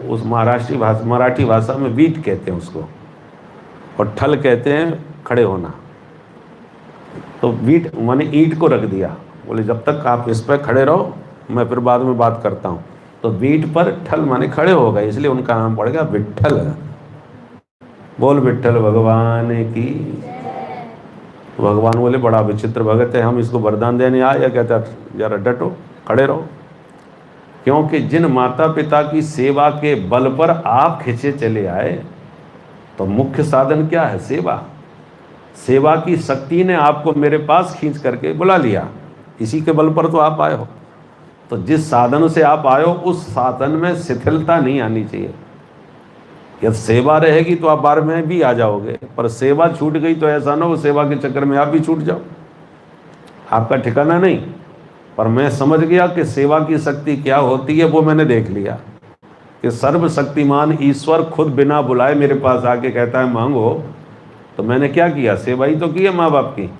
उस मराठी भाषा में वीट कहते हैं उसको, और ठल कहते हैं खड़े होना। तो वीट माने ईंट को रख दिया, बोले जब तक आप इस पर खड़े रहो, मैं फिर बाद में बात करता हूँ। तो वीट पर ठल माने खड़े हो गए, इसलिए उनका नाम पड़ गया विट्ठल। बोल विट्ठल भगवान की। भगवान बोले बड़ा विचित्र भगत है, हम इसको वरदान देने आए या कहता जरा डटो, खड़े रहो। क्योंकि जिन माता पिता की सेवा के बल पर आप खिंचे चले आए, तो मुख्य साधन क्या है? सेवा। सेवा की शक्ति ने आपको मेरे पास खींच करके बुला लिया, इसी के बल पर तो आप आए हो। तो जिस साधन से आप आए हो उस साधन में शिथिलता नहीं आनी चाहिए। यदि सेवा रहेगी तो आप बार में भी आ जाओगे, पर सेवा छूट गई तो ऐसा ना हो सेवा के चक्कर में आप भी छूट जाओ, आपका ठिकाना नहीं। पर मैं समझ गया कि सेवा की शक्ति क्या होती है, वो मैंने देख लिया कि सर्वशक्तिमान ईश्वर खुद बिना बुलाए मेरे पास आके कहता है मांगो। तो मैंने क्या किया? सेवा ही तो की है माँ बाप की।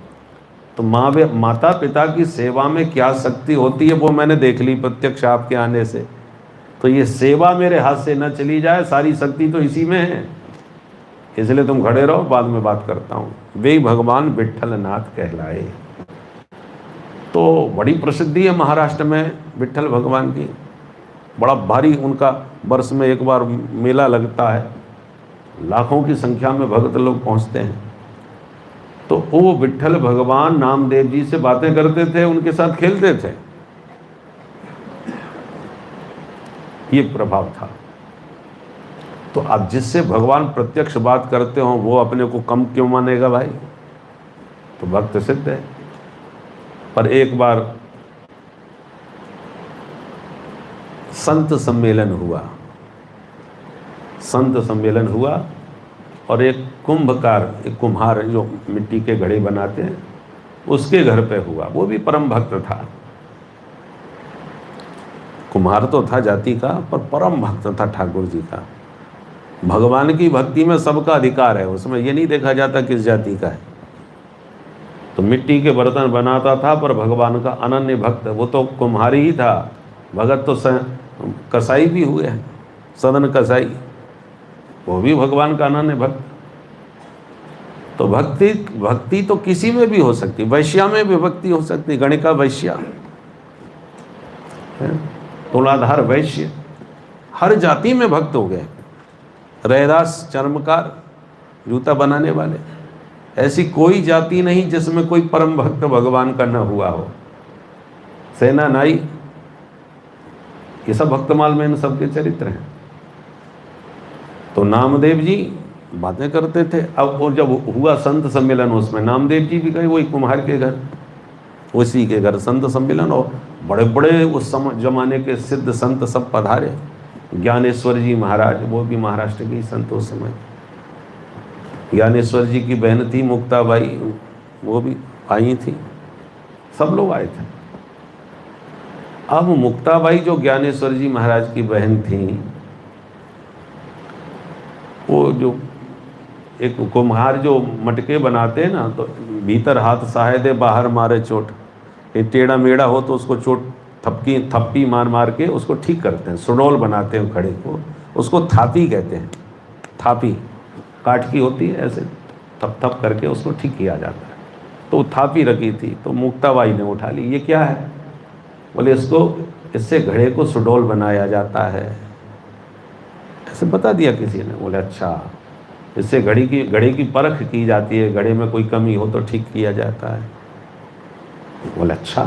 तो माता पिता की सेवा में क्या शक्ति होती है वो मैंने देख ली प्रत्यक्ष आपके आने से। तो ये सेवा मेरे हाथ से न चली जाए, सारी शक्ति तो इसी में है, इसलिए तुम खड़े रहो, बाद में बात करता हूँ। वे भगवान विट्ठल नाथ कहलाए। तो बड़ी प्रसिद्धि है महाराष्ट्र में विट्ठल भगवान की, बड़ा भारी उनका वर्ष में एक बार मेला लगता है, लाखों की संख्या में भक्त लोग पहुंचते हैं। तो वो विट्ठल भगवान नामदेव जी से बातें करते थे, उनके साथ खेलते थे, ये प्रभाव था। तो अब जिससे भगवान प्रत्यक्ष बात करते हो वो अपने को कम क्यों मानेगा भाई? तो भक्त सिद्ध है। पर एक बार संत सम्मेलन हुआ, संत सम्मेलन हुआ और एक कुंभकार, एक कुम्हार जो मिट्टी के घड़े बनाते हैं, उसके घर पे हुआ। वो भी परम भक्त था, कुम्हार तो था जाति का, पर परम भक्त था ठाकुर जी का। भगवान की भक्ति में सबका अधिकार है, उसमें ये नहीं देखा जाता किस जाति का है। तो मिट्टी के बर्तन बनाता था, पर भगवान का अनन्य भक्त, वो तो कुम्हार ही था, भगत तो कसाई भी हुए हैं, सदन कसाई, वो भी भगवान का अनन्य भक्त। तो भक्ति तो किसी में भी हो सकती, वैश्या में भी भक्ति हो सकती, गणिका वैश्या, तुलाधार वैश्य, हर जाति में भक्त हो गए। रैदास चर्मकार, जूता बनाने वाले, ऐसी कोई जाति नहीं जिसमें कोई परम भक्त भगवान का न हुआ हो। सेना नाई, ये सब भक्तमाल में इन सबके चरित्र हैं। तो नामदेव जी बातें करते थे। अब और जब हुआ संत सम्मेलन, उसमें नामदेव जी भी गए वही कुम्हार के घर, उसी के घर संत सम्मेलन, और बड़े बड़े उस जमाने के सिद्ध संत सब पधारे। ज्ञानेश्वर जी महाराज, वो भी महाराष्ट्र के ही संत उस समय। ज्ञानेश्वर जी की बहन थी मुक्ताबाई, वो भी आई थी, सब लोग आए थे। अब मुक्ताबाई जो ज्ञानेश्वर जी महाराज की बहन थी, वो जो एक कुम्हार जो मटके बनाते हैं ना, तो भीतर हाथ सहाय दे बाहर मारे चोट, ये टेढ़ा मेढ़ा हो तो उसको चोट थप्पी मार मार के उसको ठीक करते हैं, सुडौल बनाते हैं खड़े को, उसको थापी कहते हैं। थापी काठ की होती है, ऐसे थप थप करके उसको ठीक किया जाता है। तो थापी रखी थी, तो मुक्ताबाई ने उठा ली, ये क्या है? बोले इससे घड़े को सुडौल बनाया जाता है, ऐसे बता दिया किसी ने। बोले अच्छा, इससे घड़े की परख की जाती है, घड़े में कोई कमी हो तो ठीक किया जाता है। बोले अच्छा।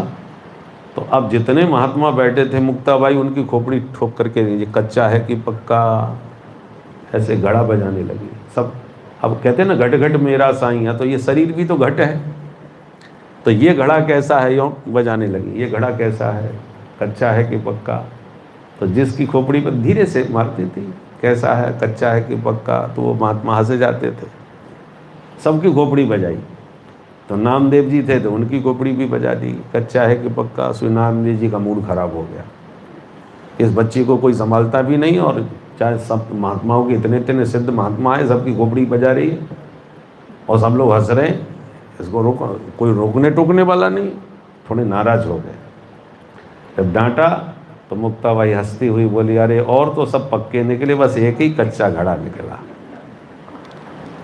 तो अब जितने महात्मा बैठे थे, मुक्ताबाई उनकी खोपड़ी ठोक करके, ये कच्चा है कि पक्का, ऐसे घड़ा बजाने लगी सब। अब कहते हैं ना घट घट मेरा साईं, तो ये शरीर भी तो घट है, तो ये घड़ा कैसा है, यूँ बजाने लगी, ये घड़ा कैसा है, कच्चा है कि पक्का। तो जिसकी खोपड़ी पर धीरे से मारती थी, कैसा है, कच्चा है कि पक्का, तो वो महात्मा हंसे जाते थे। सबकी खोपड़ी बजाई। तो नामदेव जी थे तो उनकी खोपड़ी भी बजा दी, कच्चा है कि पक्का। सो नामदेव जी का मूड खराब हो गया, इस बच्ची को कोई संभालता भी नहीं, और चाहे सब महात्माओं के इतने सिद्ध महात्मा हैं, सबकी खोपड़ी बजा रही है और सब लोग हंस रहे हैं, इसको कोई रोकने टोकने वाला नहीं। थोड़े नाराज हो गए। जब डांटा तो मुक्ताबाई हंसती हुई बोली, अरे और तो सब पक्के निकले, बस एक ही कच्चा घड़ा निकला।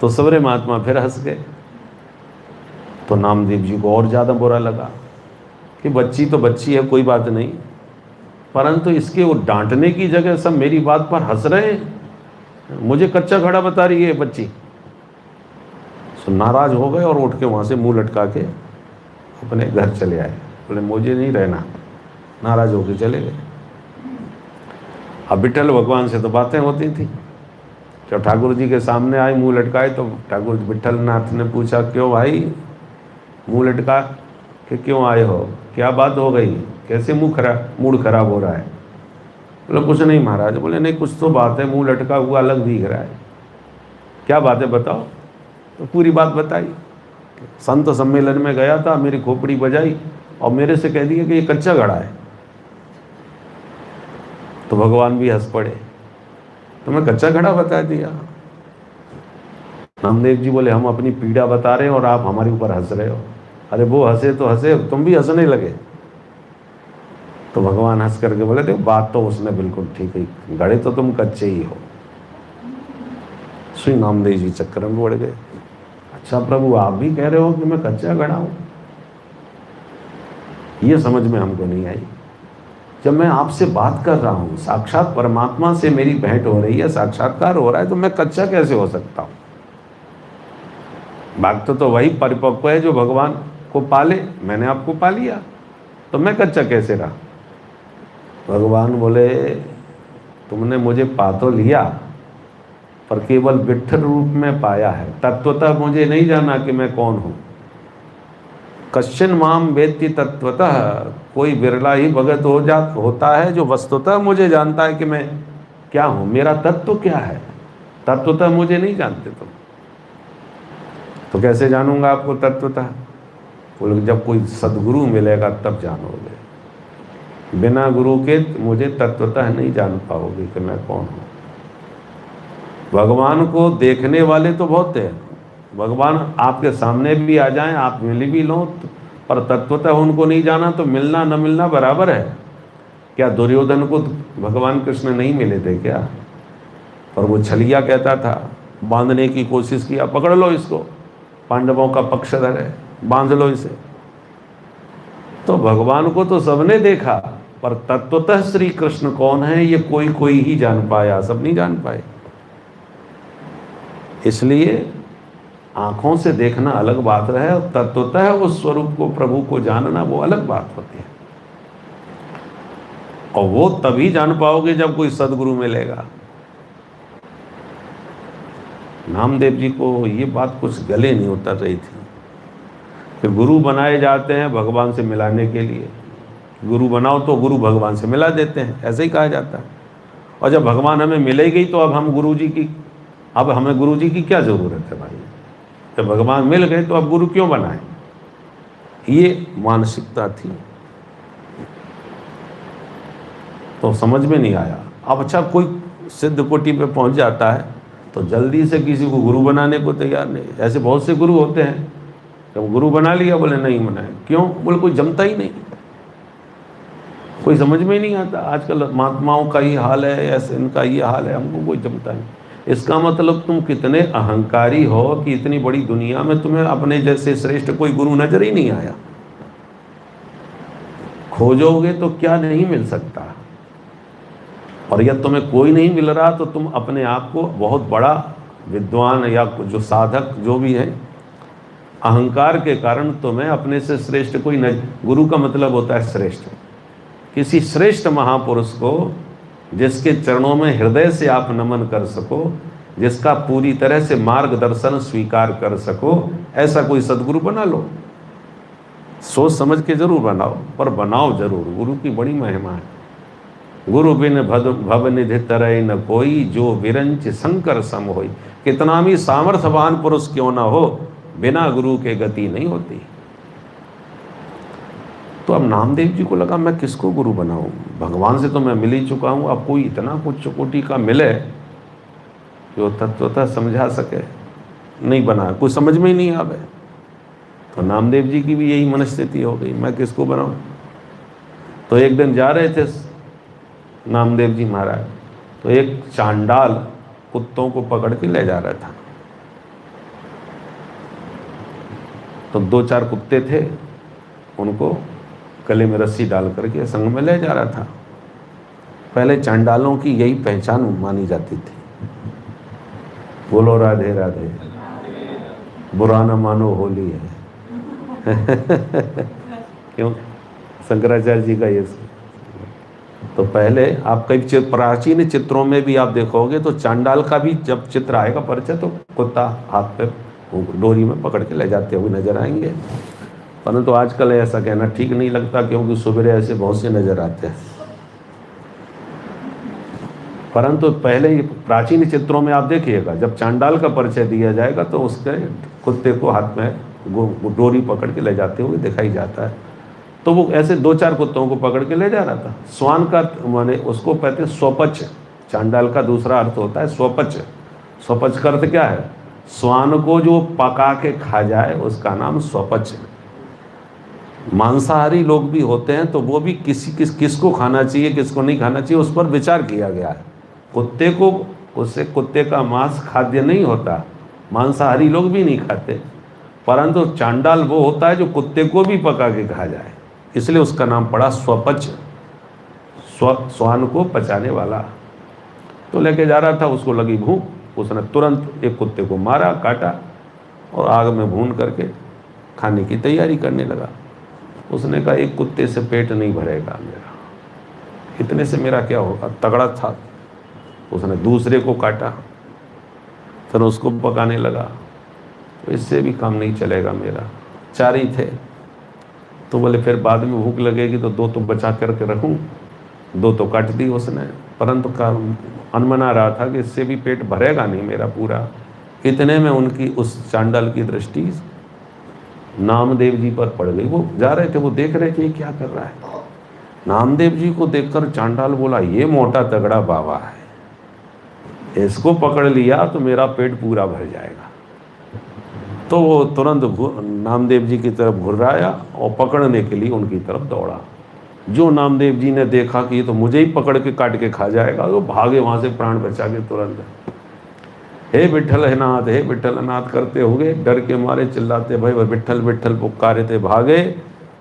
तो सवरे महात्मा फिर हंस गए। तो नामदेव जी को और ज़्यादा बुरा लगा कि बच्ची तो बच्ची है, कोई बात नहीं, परंतु इसके वो डांटने की जगह सब मेरी बात पर हंस रहे हैं, मुझे कच्चा घड़ा बता रही है बच्ची। सो नाराज हो गए और उठ के वहाँ से मुंह लटका के अपने घर चले आए। बोले मुझे नहीं रहना, नाराज होके चले गए। अब विट्ठल भगवान से तो बातें होती थी। जब ठाकुर जी के सामने आए मुंह लटकाए, तो ठाकुर विट्ठल नाथ ने पूछा, क्यों भाई मुंह लटका कि क्यों आए हो, क्या बात हो गई, कैसे मूड खराब हो रहा है? बोले कुछ नहीं महाराज। बोले नहीं, कुछ तो बात है, मुंह लटका हुआ अलग दिख रहा है, क्या बात है बताओ। तो पूरी बात बताई। संत सम्मेलन में गया था, मेरी खोपड़ी बजाई और मेरे से कह दिया कि ये कच्चा घड़ा है। तो भगवान भी हंस पड़े, तो मैं कच्चा घड़ा बता दिया। नामदेव जी बोले हम अपनी पीड़ा बता रहे हैं और आप हमारे ऊपर हंस रहे हो। अरे वो हंसे तो हंसे, तुम भी हंसने लगे। तो भगवान हंस करके बोले, देखो बात तो उसने बिल्कुल ठीक है, गड़े तो तुम कच्चे ही हो। श्री नामदेव जी चक्कर में पड़ गए। अच्छा प्रभु, आप भी कह रहे हो कि मैं कच्चा गड़ा हूं? ये समझ में हमको नहीं आई। जब मैं आपसे बात कर रहा हूं, साक्षात परमात्मा से मेरी भेंट हो रही है, साक्षात्कार हो रहा है, तो मैं कच्चा कैसे हो सकता हूं? भक्त तो वही परिपक्व है जो भगवान को पाले। मैंने आपको पा लिया, तो मैं कच्चा कैसे रहा? भगवान बोले, तुमने मुझे पा तो लिया, पर केवल विट्ठल रूप में पाया है, तत्वतः मुझे नहीं जाना कि मैं कौन हूं। कश्चिन माम वेत्ति तत्वतः, कोई बिरला ही भगत होता है जो वस्तुतः मुझे जानता है कि मैं क्या हूं, मेरा तत्व क्या है। तत्वतः मुझे नहीं जानते तुम, तो कैसे जानूंगा आपको तत्वतः? बोले, जब कोई सदगुरु मिलेगा तब जानोगे, बिना गुरु के मुझे तत्वतः नहीं जान पाओगे कि मैं कौन हूं। भगवान को देखने वाले तो बहुत हैं, भगवान आपके सामने भी आ जाएं, आप मिल भी लो, पर तत्वतः उनको नहीं जाना तो मिलना न मिलना बराबर है। क्या दुर्योधन को भगवान कृष्ण नहीं मिले थे क्या? पर वो छलिया कहता था, बांधने की कोशिश किया, पकड़ लो इसको, पांडवों का पक्षधर है, बांध लो इसे। तो भगवान को तो सबने देखा, पर तत्वतः श्री कृष्ण कौन है ये कोई कोई ही जान पाया, सब नहीं जान पाए। इसलिए आंखों से देखना अलग बात है, और तत्वतः उस स्वरूप को, प्रभु को जानना, वो अलग बात होती है। और वो तभी जान पाओगे जब कोई सदगुरु मिलेगा। नामदेव जी को ये बात कुछ गले नहीं उतर रही थी कि गुरु बनाए जाते हैं भगवान से मिलाने के लिए। गुरु बनाओ तो गुरु भगवान से मिला देते हैं, ऐसे ही कहा जाता है। और जब भगवान हमें मिले गई तो अब हमें गुरु जी की क्या ज़रूरत है भाई? जब भगवान मिल गए तो अब गुरु क्यों बनाए? ये मानसिकता थी, तो समझ में नहीं आया। अब अच्छा, कोई सिद्ध कोटि पे पहुंच जाता है तो जल्दी से किसी को गुरु बनाने को तैयार नहीं। ऐसे बहुत से गुरु होते हैं, जब गुरु बना लिया बोले नहीं बनाए, क्यों? बोले कोई जमता ही नहीं, कोई समझ में ही नहीं आता। आजकल महात्माओं का ही हाल है, ऐसे इनका ये हाल है, हमको कोई जमता नहीं। इसका मतलब तुम कितने अहंकारी हो कि इतनी बड़ी दुनिया में तुम्हें अपने जैसे श्रेष्ठ कोई गुरु नजर ही नहीं आया। खोजोगे तो क्या नहीं मिल सकता, और यदि तुम्हें कोई नहीं मिल रहा तो तुम अपने आप को बहुत बड़ा विद्वान या जो साधक जो भी है, अहंकार के कारण तुम्हें अपने से श्रेष्ठ कोई नहीं। गुरु का मतलब होता है श्रेष्ठ, किसी श्रेष्ठ महापुरुष को जिसके चरणों में हृदय से आप नमन कर सको, जिसका पूरी तरह से मार्गदर्शन स्वीकार कर सको, ऐसा कोई सदगुरु बना लो। सोच समझ के जरूर बनाओ, पर बनाओ जरूर। गुरु की बड़ी महिमा है। गुरु बिन भव निधि तरय न कोई, जो विरंच शंकर सम होई। कितना भी सामर्थ्यवान पुरुष क्यों ना हो, बिना गुरु के गति नहीं होती। तो अब नामदेव जी को लगा मैं किसको गुरु बनाऊं? भगवान से तो मैं मिल ही चुका हूं, अब कोई इतना कुछ कोटि का मिले जो तत्वतः समझा सके, नहीं बना, कुछ समझ में ही नहीं आवे। तो नामदेव जी की भी यही मनस्थिति हो गई, मैं किसको बनाऊं? तो एक दिन जा रहे थे नामदेव जी महाराज, तो एक चांडाल कुत्तों को पकड़ के ले जा रहा था। तो 2-4 कुत्ते थे, उनको गले में रस्सी डाल करके संग में ले जा रहा था। पहले चांडालों की यही पहचान मानी जाती थी, बोलो राधे राधे, बुरा न मानो होली है। क्यों? शंकराचार्य जी का ये। तो पहले आप कई प्राचीन चित्रों में भी आप देखोगे तो चांडाल का भी जब चित्र आएगा परिचय, तो कुत्ता हाथ पे डोरी में पकड़ के ले जाते हुए नजर आएंगे। परंतु आजकल ऐसा कहना ठीक नहीं लगता, क्योंकि सुबह ऐसे बहुत से नजर आते हैं। परंतु पहले प्राचीन चित्रों में आप देखिएगा, जब चांडाल का परिचय दिया जाएगा तो उसके कुत्ते को हाथ में डोरी पकड़ के ले जाते हुए दिखाई जाता है। तो वो ऐसे 2-4 कुत्तों को पकड़ के ले जा रहा था। स्वान का माने उसको कहते हैं स्वपच, चांडाल का दूसरा अर्थ होता है स्वपच। स्वपच का अर्थ क्या है? स्वान को जो पका के खा जाए उसका नाम स्वपच। मांसाहारी लोग भी होते हैं तो वो भी किसको खाना चाहिए किसको नहीं खाना चाहिए उस पर विचार किया गया है। कुत्ते को, उससे कुत्ते का मांस खाद्य नहीं होता, मांसाहारी लोग भी नहीं खाते, परंतु चांडाल वो होता है जो कुत्ते को भी पका के खा जाए, इसलिए उसका नाम पड़ा स्वपच, श्वान को पचाने वाला। तो लेके जा रहा था, उसको लगी भूख, उसने तुरंत एक कुत्ते को मारा, काटा और आग में भून करके खाने की तैयारी करने लगा। उसने कहा एक कुत्ते से पेट नहीं भरेगा मेरा, इतने से मेरा क्या होगा, तगड़ा था। उसने दूसरे को काटा, फिर उसको पकाने लगा, तो इससे भी काम नहीं चलेगा मेरा, 4 ही थे। तो बोले फिर बाद में भूख लगेगी तो 2 तो बचा करके रखूं, 2 तो काट दी उसने, परंतु अनमना रहा था कि इससे भी पेट भरेगा नहीं मेरा पूरा। इतने में उनकी उस चांडाल की दृष्टि नामदेव जी पर पड़ गई। वो जा रहे थे, वो देख रहे थे ये क्या कर रहा है। नामदेव जी को देखकर चांडाल बोला ये मोटा तगड़ा बाबा है, इसको पकड़ लिया तो मेरा पेट पूरा भर जाएगा। तो वो तुरंत नामदेव जी की तरफ घुर्राया और पकड़ने के लिए उनकी तरफ दौड़ा। जो नामदेव जी ने देखा कि ये तो मुझे ही पकड़ के काट के खा जाएगा, तो भागे वहाँ से प्राण बचा के तुरंत। हे विठ्ठलनाथ, हे विठ्ठलनाथ करते हुए डर के मारे चिल्लाते भाई विठ्ठल विठ्ठल पुकारे थे, भागे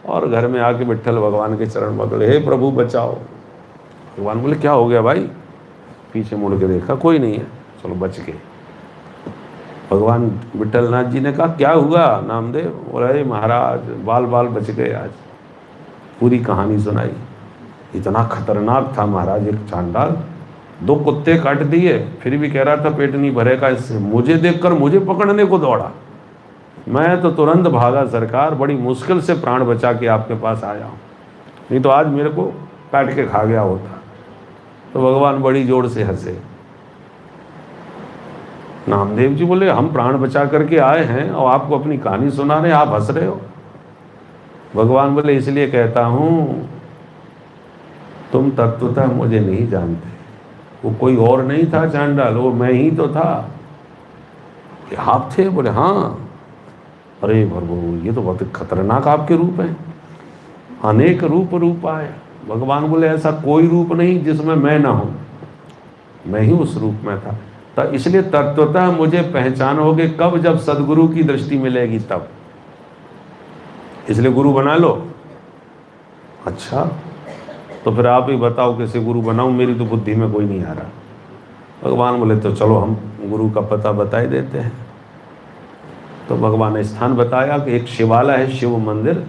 और घर में आके विठ्ठल भगवान के चरण पकड़े, हे प्रभु बचाओ। भगवान बोले क्या हो गया भाई? पीछे मुड़ के देखा कोई नहीं है, चलो बच गए। भगवान विठ्ठलनाथ जी ने कहा क्या हुआ नामदेव? बोले महाराज बाल बाल बच गए आज। पूरी कहानी सुनाई। इतना खतरनाक था महाराज एक चांडाल, 2 कुत्ते काट दिए, फिर भी कह रहा था पेट नहीं भरेगा इससे। मुझे देखकर मुझे पकड़ने को दौड़ा, मैं तो तुरंत भागा सरकार, बड़ी मुश्किल से प्राण बचा के आपके पास आया हूँ, नहीं तो आज मेरे को काट के खा गया होता। तो भगवान बड़ी जोर से हंसे। नामदेव जी बोले हम प्राण बचा करके आए हैं और आपको अपनी कहानी सुना रहे, आप हंस रहे हो। भगवान बोले इसलिए कहता हूँ तुम तत्वतः मुझे नहीं जानते, वो कोई और नहीं था चांडाल, वो मैं ही तो था। आप थे? बोले हाँ। अरे प्रभु ये तो बहुत खतरनाक आपके रूप हैं, अनेक रूप आए। भगवान बोले ऐसा कोई रूप नहीं जिसमें मैं ना हूँ, मैं ही उस रूप में था। तो इसलिए तत्वतः मुझे पहचानोगे कब? जब सदगुरु की दृष्टि मिलेगी तब, इसलिए गुरु बना लो। अच्छा तो फिर आप ही बताओ कैसे गुरु बनाऊं, मेरी तो बुद्धि में कोई नहीं आ रहा। भगवान बोले तो चलो हम गुरु का पता बता ही देते हैं। तो भगवान ने स्थान बताया कि एक शिवालय है, शिव मंदिर,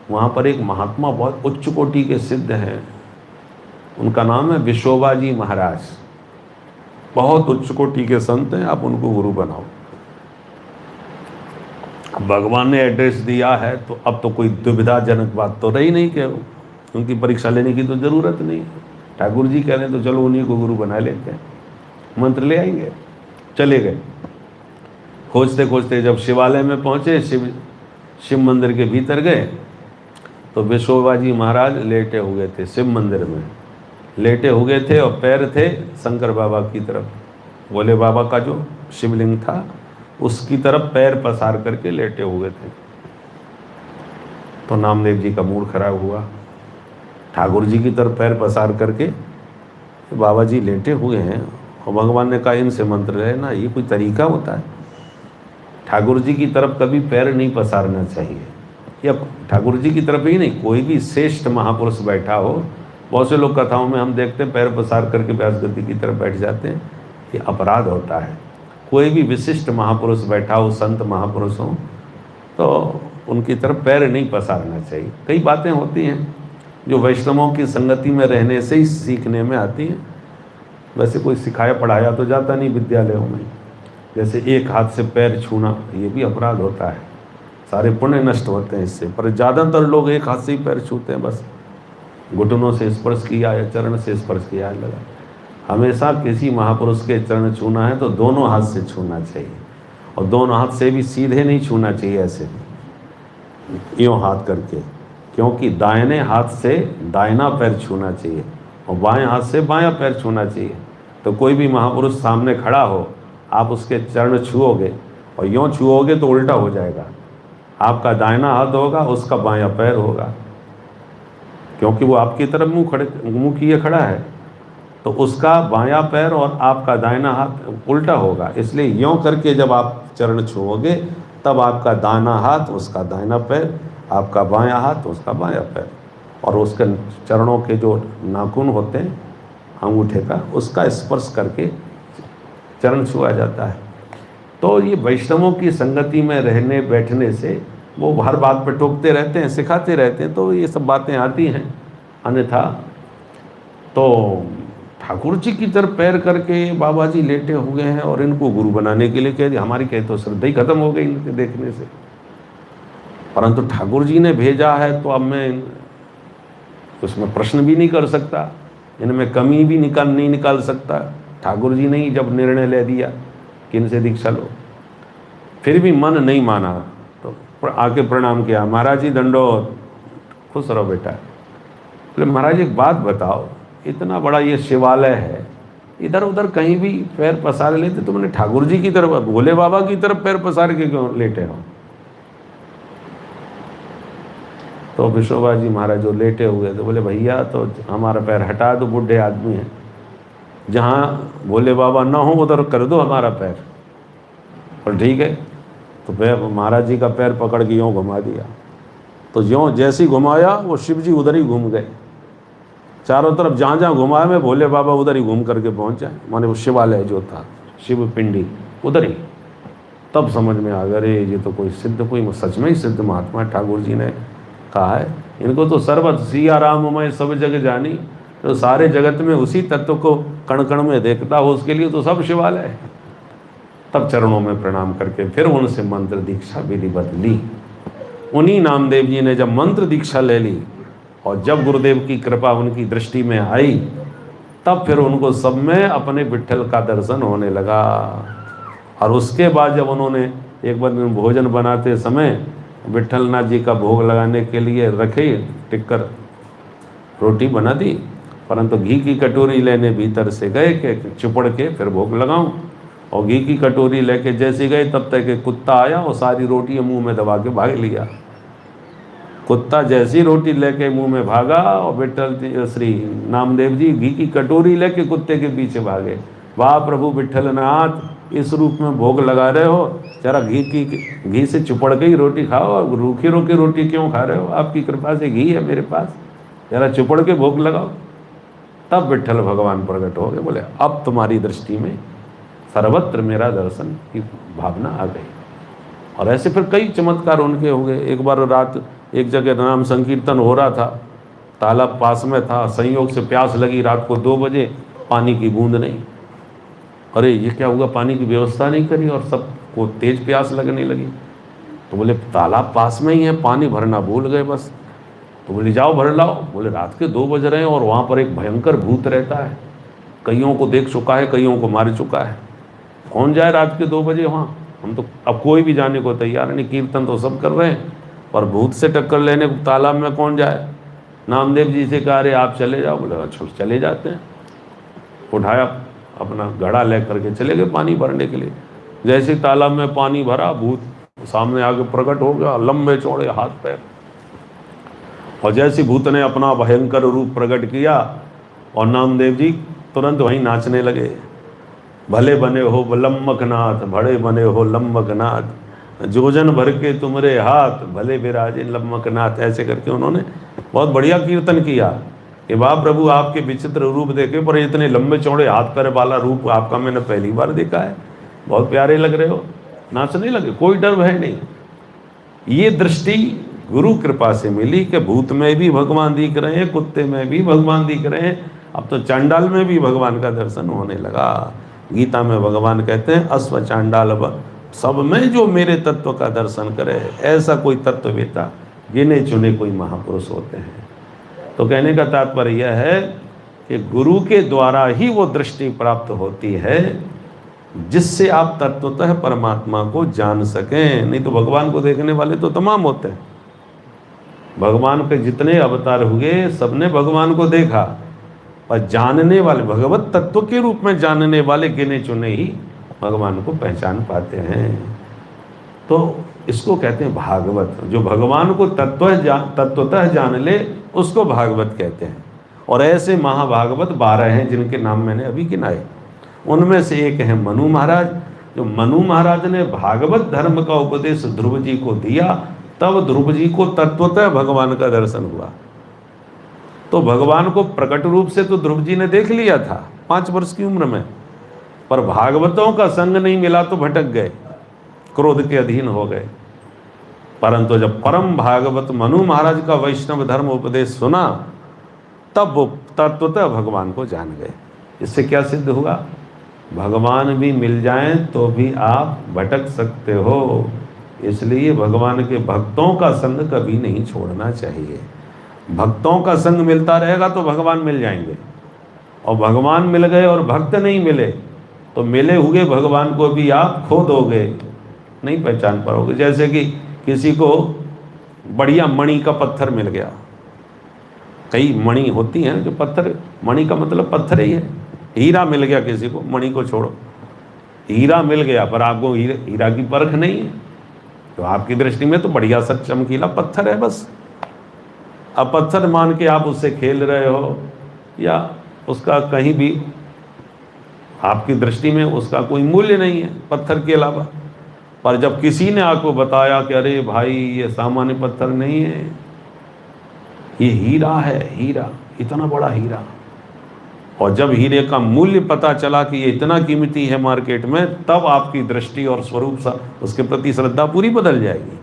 वहाँ पर एक महात्मा बहुत उच्च कोटि के सिद्ध हैं, उनका नाम है विशोबा जी महाराज, बहुत उच्च कोटि के संत हैं, आप उनको गुरु बनाओ। भगवान ने एड्रेस दिया है तो अब तो कोई दुविधाजनक बात तो रही नहीं कि उनकी परीक्षा लेने की तो ज़रूरत नहीं। ठाकुर जी कह रहे हैं तो चलो उन्हीं को गुरु बना लेते हैं, मंत्र ले आएंगे। चले गए, खोजते खोजते जब शिवालय में पहुँचे, शिव मंदिर के भीतर गए तो विशोबा जी महाराज लेटे हुए थे, शिव मंदिर में लेटे हुए थे और पैर थे शंकर बाबा की तरफ, भोले बाबा का जो शिवलिंग था उसकी तरफ पैर पसार करके लेटे हुए थे। तो नामदेव जी का मूड खराब हुआ, ठाकुर जी की तरफ पैर पसार करके बाबा जी लेटे हुए हैं और भगवान ने कहा इनसे मंत्र लेना, ये कोई तरीका होता है? ठाकुर जी की तरफ कभी पैर नहीं पसारना चाहिए, या ठाकुर जी की तरफ ही नहीं, कोई भी श्रेष्ठ महापुरुष बैठा हो। बहुत से लोग कथाओं में हम देखते हैं पैर पसार करके व्यास गद्दी की तरफ बैठ जाते हैं, ये अपराध होता है। कोई भी विशिष्ट महापुरुष बैठा हो, संत महापुरुष हो, तो उनकी तरफ पैर नहीं पसारना चाहिए। कई बातें होती हैं जो वैष्णवों की संगति में रहने से ही सीखने में आती हैं, वैसे कोई सिखाया पढ़ाया तो जाता नहीं विद्यालयों में। जैसे एक हाथ से पैर छूना, ये भी अपराध होता है, सारे पुण्य नष्ट होते हैं इससे। पर ज़्यादातर लोग एक हाथ से ही पैर छूते हैं, बस घुटनों से स्पर्श किया या चरण से स्पर्श किया लगा। हमेशा किसी महापुरुष के चरण छूना है तो दोनों हाथ से छूना चाहिए, और दोनों हाथ से भी सीधे नहीं छूना चाहिए, ऐसे यूँ हाथ करके, क्योंकि दाहिने हाथ से दाहिना पैर छूना चाहिए और बाएं हाथ से बायां पैर छूना चाहिए। तो कोई भी महापुरुष सामने खड़ा हो, आप उसके चरण छुओगे और यूँ छुओगे तो उल्टा हो जाएगा, आपका दाहिना हाथ होगा, उसका बायां पैर होगा, क्योंकि वो आपकी तरफ मुंह किए खड़ा है, तो उसका बायां पैर और आपका दाहिना हाथ उल्टा होगा। इसलिए यों करके जब आप चरण छुओगे तब आपका दाहिना हाथ उसका दाहिना पैर, आपका बायां हाथ उसका बायां पैर, और उसके चरणों के जो नाखून होते हैं अंगूठे का, उसका स्पर्श करके चरण छुआ जाता है। तो ये वैष्णवों की संगति में रहने बैठने से वो हर बात पे टोकते रहते हैं, सिखाते रहते हैं, तो ये सब बातें आती हैं। अन्यथा तो ठाकुर जी की तरफ पैर करके बाबा जी लेटे हुए हैं और इनको गुरु बनाने के लिए कह दिया, हमारी कहे तो श्रद्धा ही खत्म हो गई इनके देखने से। परंतु ठाकुर जी ने भेजा है तो अब मैं उसमें प्रश्न भी नहीं कर सकता, इनमें कमी भी नहीं निकाल सकता। ठाकुर जी ने ही जब निर्णय ले दिया कि इनसे दीक्षा लो, फिर भी मन नहीं माना तो आके प्रणाम किया, महाराज जी दंडोत, खुश रहो बेटा। बोले महाराज एक बात बताओ, इतना बड़ा ये शिवालय है, इधर उधर कहीं भी पैर पसार लेते, तुमने ठाकुर जी की तरफ, भोले बाबा की तरफ पैर पसार के क्यों लेटे हो? तो विश्वभा जी महाराज जो लेटे हुए थे बोले भैया तो हमारा पैर हटा दो, बूढ़े आदमी हैं, जहाँ भोले बाबा ना हो उधर कर दो हमारा पैर। और ठीक है, तो पैर महाराज जी का पैर पकड़ के यूँ घुमा दिया, तो यूँ जैसे ही घुमाया वो शिव जी उधर ही घूम गए, चारों तरफ जहाँ जहाँ घुमाया मैं भोले बाबा उधर ही घूम करके पहुँचा, माने वो शिवालय जो था शिव पिंडी उधर ही। तब समझ में आ गया, अरे ये तो कोई सिद्ध, कोई सच में ही सिद्ध महात्मा ठाकुर जी ने कहा है, इनको तो सर्वत सिया राम मैं सब जगह जानी, तो सारे जगत में उसी तत्व को कण कण में देखता हो, उसके लिए तो सब शिवालय है। तब चरणों में प्रणाम करके फिर उनसे मंत्र दीक्षा विधिवत ली। उन्हीं नामदेव जी ने जब मंत्र दीक्षा ले ली और जब गुरुदेव की कृपा उनकी दृष्टि में आई, तब फिर उनको सब में अपने विट्ठल का दर्शन होने लगा। और उसके बाद जब उन्होंने एक बार भोजन बनाते समय विट्ठल नाथ जी का भोग लगाने के लिए रखे, टिक्कर रोटी बना दी, परंतु घी की कटोरी लेने भीतर से गए कि चिपड़ के फिर भोग लगाऊं, और घी की कटोरी लेके जैसे गए तब तक एक कुत्ता आया और सारी रोटी मुंह में दबा के भाग लिया। कुत्ता जैसी रोटी लेके मुंह में भागा और विट्ठल श्री नामदेव जी घी की कटोरी लेके कुत्ते के पीछे भागे। वाह प्रभु विट्ठलनाथ, इस रूप में भोग लगा रहे हो, जरा घी से चुपड़ के ही रोटी खाओ, और रूखी रूखी रोटी क्यों खा रहे हो? आपकी कृपा से घी है मेरे पास, जरा चुपड़ के भोग लगाओ। तब विट्ठल भगवान प्रकट हो गए, बोले अब तुम्हारी दृष्टि में सर्वत्र मेरा दर्शन की भावना आ गई। और ऐसे फिर कई चमत्कार उनके हो गए। एक बार रात एक जगह नाम संकीर्तन हो रहा था, तालाब पास में था, संयोग से प्यास लगी, रात को 2 बजे, पानी की बूंद नहीं। अरे ये क्या हुआ, पानी की व्यवस्था नहीं करी और सबको तेज प्यास लगने लगी। तो बोले तालाब पास में ही है, पानी भरना भूल गए बस। तो बोले जाओ भर लाओ। बोले रात के 2 बज रहे हैं और वहाँ पर एक भयंकर भूत रहता है, कईयों को देख चुका है, कईयों को मार चुका है, कौन जाए रात के 2 बजे वहाँ? हम तो अब कोई भी जाने को तैयार नहीं, कीर्तन तो सब कर रहे हैं, पर भूत से टक्कर लेने को तालाब में कौन जाए? नामदेव जी से कहा अरे आप चले जाओ। बोले अच्छा चले जाते हैं। उठाया अपना घड़ा ले करके चले गए पानी भरने के लिए। जैसे तालाब में पानी भरा, भूत सामने आके प्रकट हो गया, लंबे चौड़े हाथ पैर, और जैसे भूत ने अपना भयंकर रूप प्रकट किया और नामदेव जी तुरंत वहीं नाचने लगे। भले बने हो लम्बकनाथ, बड़े बने हो लम्बकनाथ, जोजन भर के तुमरे हाथ, भले विराजे लम्बकनाथ। ऐसे करके उन्होंने बहुत बढ़िया कीर्तन किया कि वाह प्रभु आपके विचित्र रूप देखे, पर इतने लंबे चौड़े हाथ पैर वाला रूप आपका मैंने पहली बार देखा है, बहुत प्यारे लग रहे हो। नाचने लगे, कोई डर भय नहीं। ये दृष्टि गुरु कृपा से मिली कि भूत में भी भगवान दिख रहे हैं, कुत्ते में भी भगवान दिख रहे हैं, अब तो चांडाल में भी भगवान का दर्शन होने लगा। गीता में भगवान कहते हैं अश्व चांडाल सब में जो मेरे तत्व का दर्शन करे, ऐसा कोई तत्ववेता गिने चुने कोई महापुरुष होते हैं। तो कहने का तात्पर्य यह है कि गुरु के द्वारा ही वो दृष्टि प्राप्त होती है जिससे आप तत्वतः परमात्मा को जान सकें। नहीं तो भगवान को देखने वाले तो तमाम होते हैं, भगवान के जितने अवतार हुए सबने भगवान को देखा, पर जानने वाले, भगवत तत्व के रूप में जानने वाले गिने चुने ही भगवान को पहचान पाते हैं। तो इसको कहते हैं भागवत। जो भगवान को तत्वतः जान ले उसको भागवत कहते हैं। और ऐसे महाभागवत 12 हैं जिनके नाम मैंने अभी गिनाए। उनमें से एक है मनु महाराज। जो मनु महाराज ने भागवत धर्म का उपदेश ध्रुव जी को दिया, तब ध्रुव जी को तत्वतः भगवान का दर्शन हुआ। तो भगवान को प्रकट रूप से तो ध्रुव जी ने देख लिया था 5 वर्ष की उम्र में, पर भागवतों का संग नहीं मिला तो भटक गए, क्रोध के अधीन हो गए। परंतु जब परम भागवत मनु महाराज का वैष्णव धर्म उपदेश सुना, तब वो तत्वतः भगवान को जान गए। इससे क्या सिद्ध हुआ? भगवान भी मिल जाएं तो भी आप भटक सकते हो। इसलिए भगवान के भक्तों का संग कभी नहीं छोड़ना चाहिए। भक्तों का संग मिलता रहेगा तो भगवान मिल जाएंगे, और भगवान मिल गए और भक्त नहीं मिले तो मिले हुए भगवान को भी आप खो दोगे, नहीं पहचान पाओगे। जैसे कि किसी को बढ़िया मणि का पत्थर मिल गया, कई मणि होती हैं जो पत्थर, मणि का मतलब पत्थर ही है। हीरा मिल गया किसी को, मणि को छोड़ो, हीरा मिल गया, पर आपको हीरा की परख नहीं है, तो आपकी दृष्टि में तो बढ़िया सा चमकीला पत्थर है बस। अब पत्थर मान के आप उससे खेल रहे हो, या उसका कहीं भी आपकी दृष्टि में उसका कोई मूल्य नहीं है पत्थर के अलावा। पर जब किसी ने आपको बताया कि अरे भाई ये सामान्य पत्थर नहीं है, ये हीरा है, हीरा, इतना बड़ा हीरा, और जब हीरे का मूल्य पता चला कि ये इतना कीमती है मार्केट में, तब आपकी दृष्टि और स्वरूप सा उसके प्रति श्रद्धा पूरी बदल जाएगी।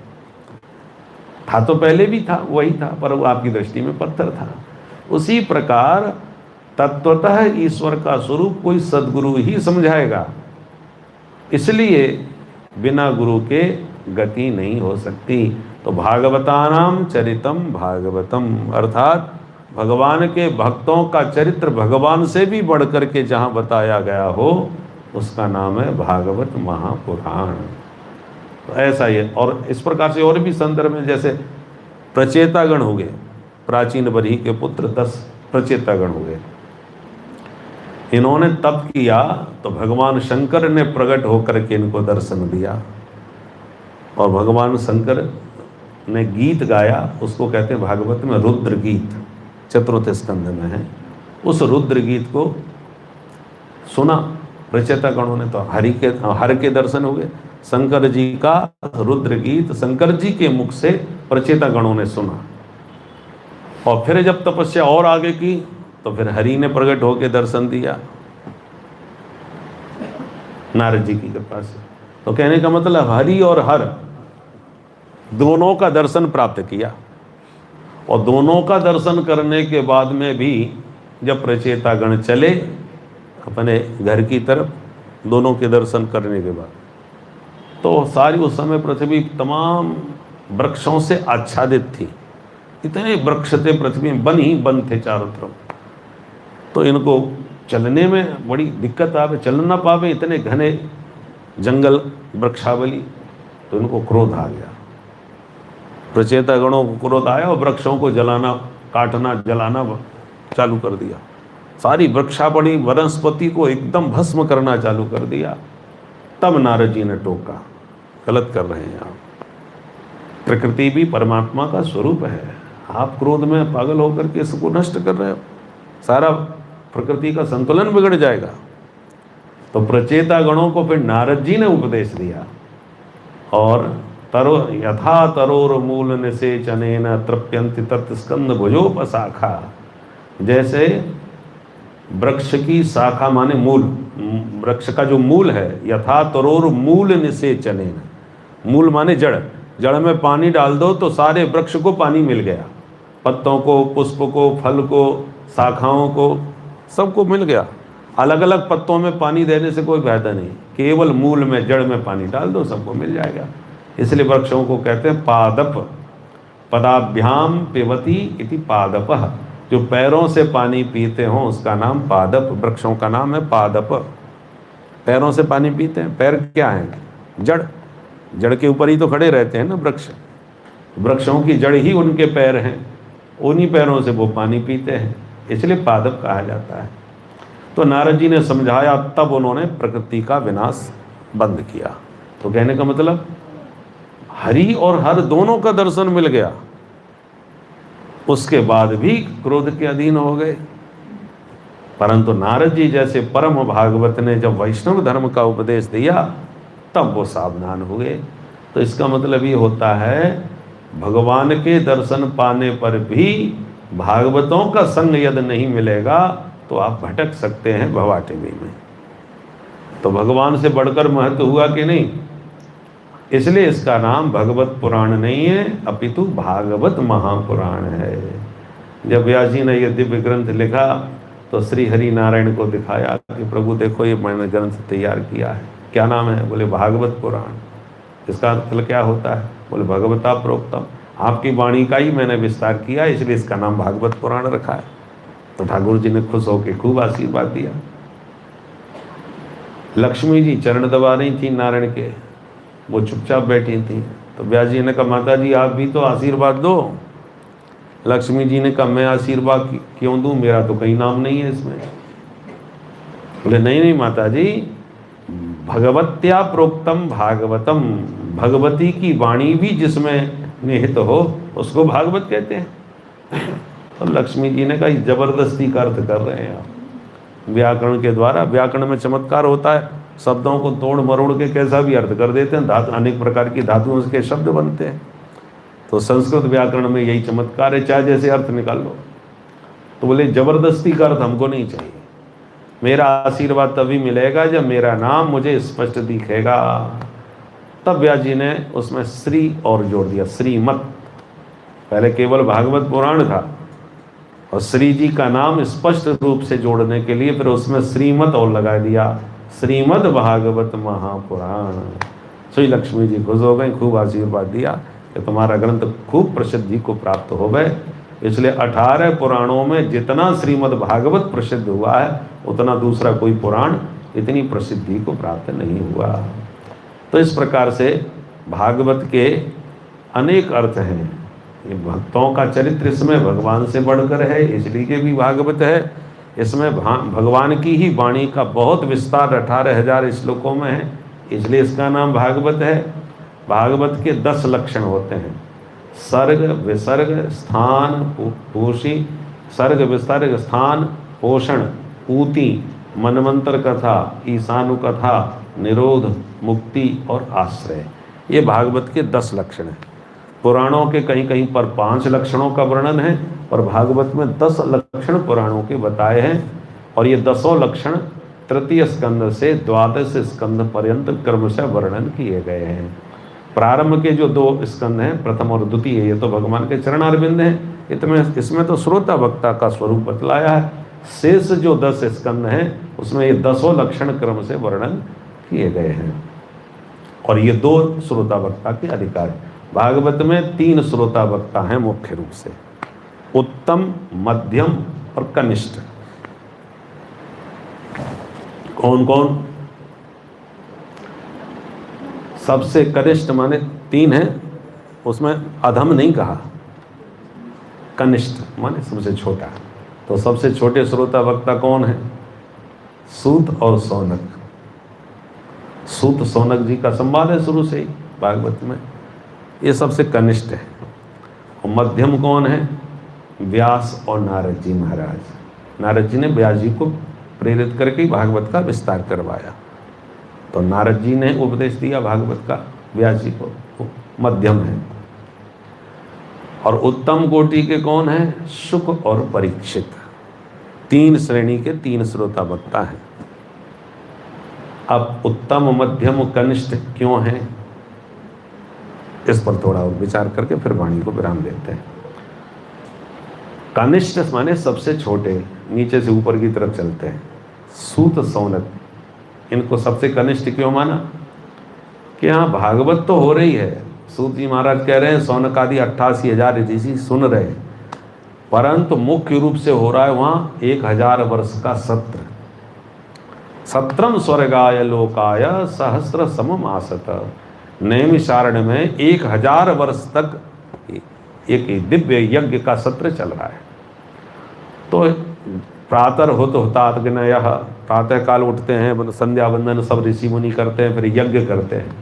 था तो पहले भी था, वही था, पर वो आपकी दृष्टि में पत्थर था। उसी प्रकार तत्वतः ईश्वर का स्वरूप कोई सद्गुरु ही समझाएगा। इसलिए बिना गुरु के गति नहीं हो सकती। तो भागवतानाम चरितम भागवतम, अर्थात भगवान के भक्तों का चरित्र भगवान से भी बढ़ कर के जहाँ बताया गया हो, उसका नाम है भागवत महापुराण। तो ऐसा ही है। और इस प्रकार से और भी संदर्भ में, जैसे प्रचेतागण हो गए, प्राचीन बरही के पुत्र 10 प्रचेतागण हो गए। इन्होंने तप किया तो भगवान शंकर ने प्रकट होकर के इनको दर्शन दिया, और भगवान शंकर ने गीत गाया, उसको कहते हैं भागवत में रुद्र गीत, चतुर्थ स्कंध में है। उस रुद्र गीत को सुना प्रचेतागणों ने, तो हर के दर्शन हो गए। शंकर जी का रुद्र गीत शंकर जी के मुख से प्रचेतागणों ने सुना, और फिर जब तपस्या और आगे की तो फिर हरि ने प्रकट होकर दर्शन दिया नारद जी की कृपा से। तो कहने का मतलब हरि और हर दोनों का दर्शन प्राप्त किया, और दोनों का दर्शन करने के बाद में भी जब प्रचेतागण चले अपने घर की तरफ, दोनों के दर्शन करने के बाद, तो सारी उस समय पृथ्वी तमाम वृक्षों से आच्छादित थी। इतने वृक्ष थे पृथ्वी में, वन ही वन थे चारों तरफ। तो इनको चलने में बड़ी दिक्कत आवे, चल ना पावे, इतने घने जंगल वृक्षावली। तो इनको क्रोध आ गया, प्रचेतागणों को क्रोध आया और वृक्षों को जलाना, काटना, जलाना चालू कर दिया। सारी वृक्षावली वनस्पति को एकदम भस्म करना चालू कर दिया। तब नारद जी ने टोका, गलत कर रहे हैं आप, प्रकृति भी परमात्मा का स्वरूप है, आप क्रोध में पागल होकर के इसको नष्ट कर रहे हो, सारा प्रकृति का संतुलन बिगड़ जाएगा। तो प्रचेतागणों को फिर नारद जी ने उपदेश दिया, और यथा तरोर मूल निषेचनेन तृप्यन्ति तत्स्कंद भुजोपशाखा, जैसे वृक्ष की शाखा माने मूल, वृक्ष का जो मूल है, यथा तरोर मूल निषेचनेन, मूल माने जड़, जड़ में पानी डाल दो तो सारे वृक्ष को पानी मिल गया, पत्तों को, पुष्प को, फल को, शाखाओं को, सबको मिल गया। अलग अलग पत्तों में पानी देने से कोई फायदा नहीं, केवल मूल में, जड़ में पानी डाल दो, सबको मिल जाएगा। इसलिए वृक्षों को कहते हैं पादप, पदाभ्याम पिबती इति पादपः, जो पैरों से पानी पीते हों उसका नाम पादप, वृक्षों का नाम है पादप। पैरों से पानी पीते हैं, पैर क्या है? जड़, जड़ के ऊपर ही तो खड़े रहते हैं ना वृक्ष, वृक्षों की जड़ ही उनके पैर हैं, उन्हीं पैरों से वो पानी पीते हैं, इसलिए पादप कहा जाता है। तो नारद जी ने समझाया, तब उन्होंने प्रकृति का विनाश बंद किया। तो कहने का मतलब हरि और हर दोनों का दर्शन मिल गया, उसके बाद भी क्रोध के अधीन हो गए। परंतु नारद जी जैसे परम भागवत ने जब वैष्णव धर्म का उपदेश दिया तब वो सावधान हुए। तो इसका मतलब ये होता है, भगवान के दर्शन पाने पर भी भागवतों का संग यदि नहीं मिलेगा तो आप भटक सकते हैं भवाटिबी में। तो भगवान से बढ़कर महत्व हुआ कि नहीं? इसलिए इसका नाम भगवत पुराण नहीं है, अपितु भागवत महापुराण है। जब व्यास जी ने यह दिव्य ग्रंथ लिखा तो श्री हरि नारायण को दिखाया कि प्रभु देखो ये मैंने ग्रंथ तैयार किया है, क्या नाम है? बोले भागवत पुराण। इसका मतलब क्या होता है? बोले भगवता प्रोक्तम, आपकी वाणी का ही मैंने विस्तार किया इसलिए इसका नाम भागवत पुराण रखा है। तो ठाकुर जी ने खुश होकर खूब आशीर्वाद दिया। लक्ष्मी जी चरण दबा रही थी नारायण के, वो चुपचाप बैठी थी। तो व्यास जी ने कहा माता जी आप भी तो आशीर्वाद दो। लक्ष्मी जी ने कहा मैं आशीर्वाद क्यों दूं, मेरा तो कहीं नाम नहीं है इसमें। बोले नहीं नहीं माता जी, भगवत्या प्रोक्तम भागवतम, भगवती की वाणी भी जिसमें निहित हो उसको भागवत कहते हैं। तो लक्ष्मी जी ने कहा जबरदस्ती का अर्थ कर रहे हैं आप। व्याकरण के द्वारा, व्याकरण में चमत्कार होता है, शब्दों को तोड़ मरोड़ के कैसा भी अर्थ कर देते हैं, धातु अनेक प्रकार की धातुओं के शब्द बनते हैं। तो संस्कृत व्याकरण में यही चमत्कार है, चाहे जैसे अर्थ निकाल लो। तो बोले जबरदस्ती का अर्थ हमको नहीं चाहिए, मेरा आशीर्वाद तभी मिलेगा जब मेरा नाम मुझे स्पष्ट दिखेगा। तब व्यास जी ने उसमें श्री और जोड़ दिया, श्रीमत। पहले केवल भागवत पुराण था और श्री जी का नाम स्पष्ट रूप से जोड़ने के लिए फिर उसमें श्रीमत और लगा दिया, श्रीमद् भागवत महापुराण। श्री लक्ष्मी जी खुश हो गई, खूब आशीर्वाद दिया कि तुम्हारा ग्रंथ खूब प्रसिद्धि को प्राप्त हो गए। इसलिए 18 पुराणों में जितना श्रीमद् भागवत प्रसिद्ध हुआ है उतना दूसरा कोई पुराण इतनी प्रसिद्धि को प्राप्त नहीं हुआ। तो इस प्रकार से भागवत के अनेक अर्थ हैं। ये भक्तों का चरित्र इसमें भगवान से बढ़कर है, इसलिए के भी भागवत है। इसमें भगवान की ही वाणी का बहुत विस्तार 18,000 श्लोकों में है, इसलिए इसका नाम भागवत है। भागवत के 10 लक्षण होते हैं, सर्ग विसर्ग स्थान पोषी, सर्ग विसर्ग स्थान पोषण, ऊति, मनवंतर कथा, ईशानु कथा, निरोध, मुक्ति और आश्रय। ये भागवत के 10 लक्षण हैं। पुराणों के कहीं कहीं पर 5 लक्षणों का वर्णन है और भागवत में 10 लक्षण पुराणों के बताए हैं। और ये 10 लक्षण तृतीय स्कंद से 12 स्कंद पर्यंत क्रमशः वर्णन किए गए हैं। प्रारंभ के जो 2 स्कंद हैं, प्रथम और द्वितीय, ये तो भगवान के चरणारविंद हैं, इसमें तो श्रोता वक्ता का स्वरूप बतलाया है। शेष जो 10 स्कंद हैं उसमें ये 10 लक्षण क्रम से वर्णन किए गए हैं। और ये 2 श्रोता वक्ता के अधिकार है। भागवत में 3 श्रोता वक्ता हैं मुख्य रूप से, उत्तम, मध्यम और कनिष्ठ। कौन कौन? सबसे कनिष्ठ माने 3 हैं, उसमें अधम नहीं कहा, कनिष्ठ माने सबसे छोटा। तो सबसे छोटे श्रोता वक्ता कौन है? सूत और सौनक। सूत सौनक जी का संवाद है शुरू से ही भागवत में, ये सबसे कनिष्ठ है। और मध्यम कौन है? व्यास और नारद जी महाराज। नारद जी ने व्यास जी को प्रेरित करके भागवत का विस्तार करवाया, तो नारद जी ने उपदेश दिया भागवत का व्यास जी को, मध्यम है। और उत्तम कोटि के कौन है? शुक और परीक्षित। 3 श्रेणी के 3 श्रोता वक्ता हैं। अब उत्तम, मध्यम, कनिष्ठ क्यों हैं, इस पर थोड़ा और विचार करके फिर वाणी को विराम देते हैं। कनिष्ठ माने सबसे छोटे, नीचे से ऊपर की तरफ चलते हैं। सूत सौनक, इनको सबसे कनिष्ठ क्यों माना? कि यहाँ भागवत तो हो रही है, सूत जी महाराज कह रहे हैं सौनक आदि 88,000 ऋषि सुन रहे हैं, परंतु मुख्य रूप से हो रहा है वहाँ 1000 वर्ष का सत्र। सत्रम स्वर्गाय लोकाय सहस्र समम आसत। नैमिषारण्य में 1000 वर्ष तक एक दिव्य यज्ञ का सत्र चल रहा है। तो प्रातः होतात्गनयः, प्रातः काल उठते हैं, संध्या वंदन सब ऋषि मुनि करते हैं, फिर यज्ञ करते हैं।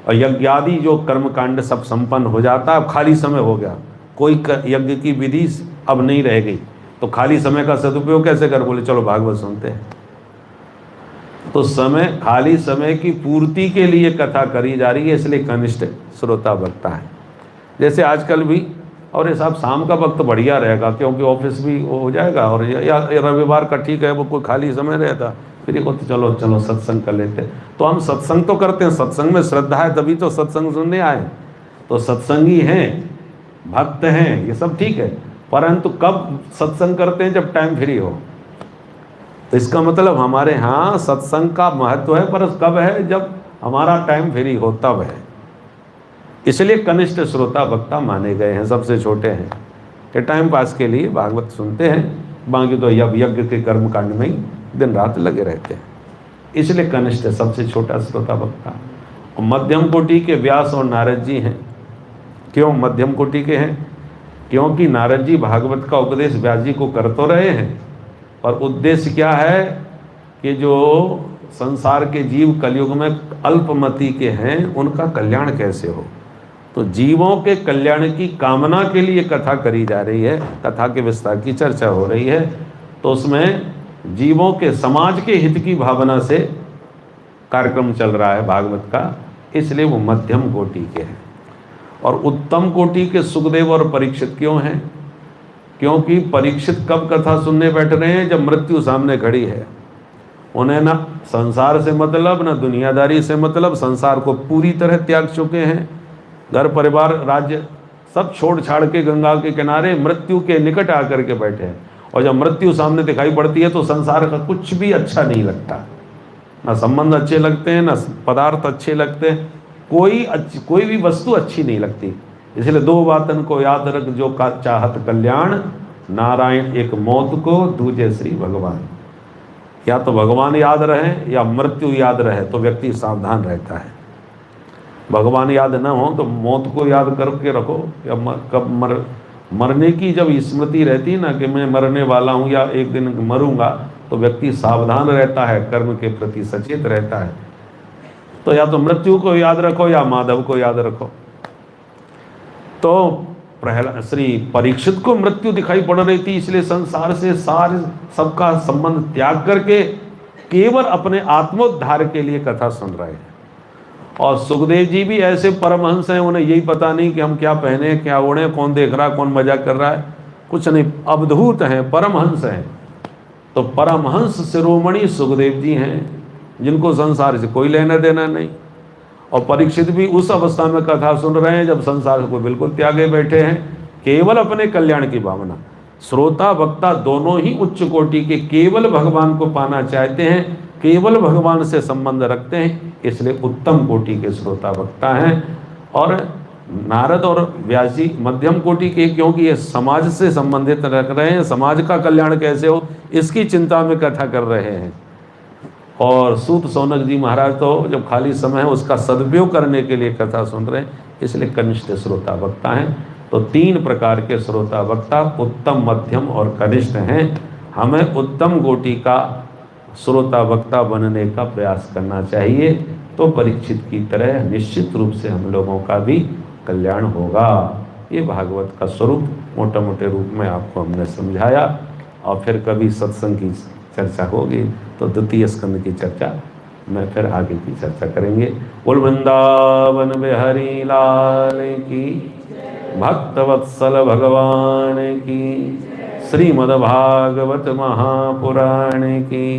और यज्ञ आदि जो कर्मकांड सब संपन्न हो जाता है, अब खाली समय हो गया, कोई यज्ञ की विधि अब नहीं रह गई, तो खाली समय का सदुपयोग कैसे कर, बोले चलो भागवत सुनते हैं। तो समय, खाली समय की पूर्ति के लिए कथा करी जा रही है, इसलिए कनिष्ठ श्रोता वक्ता है। जैसे आजकल भी, और ये साहब शाम का वक्त बढ़िया रहेगा क्योंकि ऑफिस भी हो जाएगा, और या रविवार का ठीक है, वो कोई खाली समय रहता, फिर ये बोलते चलो चलो सत्संग कर लेते हैं। तो हम सत्संग तो करते हैं, सत्संग में श्रद्धा है तभी तो सत्संग सुनने आए, तो सत्संगी हैं, भक्त हैं, ये सब ठीक है, परंतु कब सत्संग करते हैं, जब टाइम फ्री हो। तो इसका मतलब हमारे यहाँ सत्संग का महत्व है, पर कब है, जब हमारा टाइम फ्री हो तब है। इसलिए कनिष्ठ श्रोता वक्ता माने गए हैं, सबसे छोटे हैं, कि टाइम पास के लिए भागवत सुनते हैं, बाकी तो यज्ञ के कर्म कांड में ही दिन रात लगे रहते हैं। इसलिए कनिष्ठ सबसे छोटा श्रोता वक्ता। और मध्यम कोटि के व्यास और नारद जी हैं। क्यों मध्यम कोटि के हैं? क्योंकि नारद जी भागवत का उपदेश व्यास जी को कर तो रहे हैं, पर उद्देश्य क्या है कि जो संसार के जीव कलयुग में अल्पमति के हैं, उनका कल्याण कैसे हो। तो जीवों के कल्याण की कामना के लिए कथा करी जा रही है, कथा के विस्तार की चर्चा हो रही है, तो उसमें जीवों के समाज के हित की भावना से कार्यक्रम चल रहा है भागवत का, इसलिए वो मध्यम कोटि के हैं। और उत्तम कोटि के सुखदेव और परीक्षित क्यों हैं? क्योंकि परीक्षित कब कथा सुनने बैठ रहे हैं, जब मृत्यु सामने खड़ी है। उन्हें ना संसार से मतलब, ना दुनियादारी से मतलब, संसार को पूरी तरह त्याग चुके हैं, घर परिवार राज्य सब छोड़ छाड़ के गंगा के किनारे मृत्यु के निकट आकर के बैठे हैं। और जब मृत्यु सामने दिखाई पड़ती है तो संसार का कुछ भी अच्छा नहीं लगता, ना संबंध अच्छे लगते हैं, ना पदार्थ अच्छे लगते हैं, कोई भी वस्तु अच्छी नहीं लगती। इसलिए दो बातन को याद रख जो का चाहत कल्याण, नारायण एक मौत को, दूजे श्री भगवान। या तो भगवान याद रहे या मृत्यु याद रहे तो व्यक्ति सावधान रहता है। भगवान याद न हो तो मौत को याद करके रखो, या कब मरने की जब स्मृति रहती ना कि मैं मरने वाला हूँ या एक दिन मरूंगा, तो व्यक्ति सावधान रहता है, कर्म के प्रति सचेत रहता है। तो या तो मृत्यु को याद रखो या माधव को याद रखो। तो प्रहलाद श्री परीक्षित को मृत्यु दिखाई पड़ रही थी, इसलिए संसार से सारे सबका संबंध त्याग करके केवल अपने आत्मोद्धार के लिए कथा सुन रहे हैं। और सुखदेव जी भी ऐसे परमहंस हैं, उन्हें यही पता नहीं कि हम क्या पहने क्या ओढ़े, कौन देख रहा है, कौन मजाक कर रहा है, कुछ नहीं, अवधूत हैं, परमहंस हैं। तो परमहंस शिरोमणि सुखदेव जी हैं, जिनको संसार से कोई लेना देना नहीं। और परीक्षित भी उस अवस्था में कथा सुन रहे हैं जब संसार को बिल्कुल त्यागे बैठे हैं, केवल अपने कल्याण की भावना। श्रोता वक्ता दोनों ही उच्च कोटि के केवल भगवान को पाना चाहते हैं, केवल भगवान से संबंध रखते हैं, इसलिए उत्तम कोटि के श्रोता वक्ता हैं। और नारद और व्यास जी मध्यम कोटि के, क्योंकि ये समाज से संबंधित रख रहे हैं, समाज का कल्याण कैसे हो इसकी चिंता में कथा कर रहे हैं। और सूत सौनक जी महाराज तो जब खाली समय है उसका सदुपयोग करने के लिए कथा सुन रहे हैं, इसलिए कनिष्ठ श्रोता वक्ता हैं। तो तीन प्रकार के श्रोता वक्ता उत्तम, मध्यम और कनिष्ठ हैं। हमें उत्तम कोटि का श्रोता वक्ता बनने का प्रयास करना चाहिए, तो परीक्षित की तरह निश्चित रूप से हम लोगों का भी कल्याण होगा। ये भागवत का स्वरूप मोटे मोटे रूप में आपको हमने समझाया, और फिर कभी सत्संग की चर्चा होगी तो द्वितीय स्कंद की चर्चा में फिर आगे की चर्चा करेंगे। बोल वृंदावन बिहारी लाल की, भक्तवत्सल भगवान की, श्रीमद्भागवत महापुराण की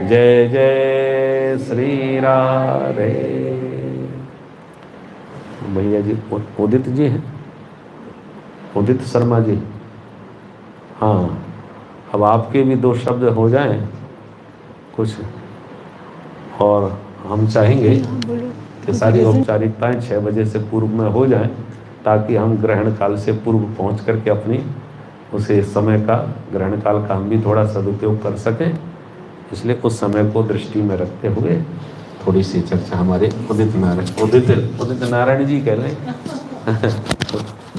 जय जय श्री राधे। भैया जी उदित जी हैं, उदित शर्मा जी, हाँ, अब आपके भी दो शब्द हो जाएं कुछ, और हम चाहेंगे कि सारी औपचारिकताएं 6 बजे से पूर्व में हो जाएं, ताकि हम ग्रहण काल से पूर्व पहुंच करके अपनी उसे समय का, ग्रहण काल का हम भी थोड़ा सदुपयोग कर सकें। इसलिए उस समय को दृष्टि में रखते हुए थोड़ी सी चर्चा हमारे उदित नारायण जी कह लें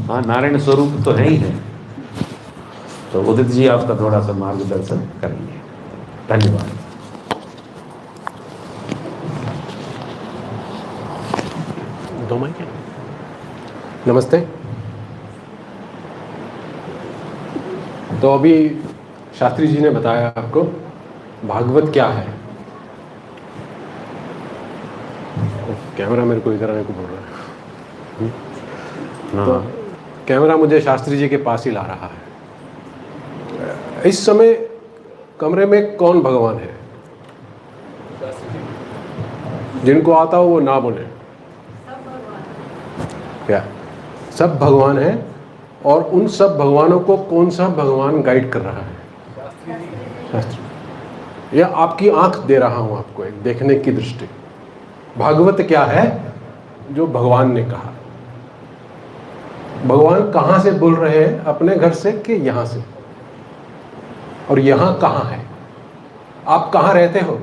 हाँ, नारायण स्वरूप तो है ही है, तो उदित जी आपका थोड़ा सा मार्गदर्शन करेंगे। धन्यवाद। दो माइक है। नमस्ते। तो अभी शास्त्री जी ने बताया आपको भागवत क्या है। कैमरा मेरे को इधर आने को बोल रहा है। तो कैमरा मुझे शास्त्री जी के पास ही ला रहा है। इस समय कमरे में कौन भगवान है? जिनको आता हो वो ना बोले। क्या सब भगवान है? और उन सब भगवानों को कौन सा भगवान गाइड कर रहा है? शास्त्री। या आपकी आंख दे रहा हूं आपको एक देखने की दृष्टि। भागवत क्या है जो भगवान ने कहा? भगवान कहां से बोल रहे हैं? अपने घर से कि यहां से? और यहां कहां है? आप कहां रहते हो?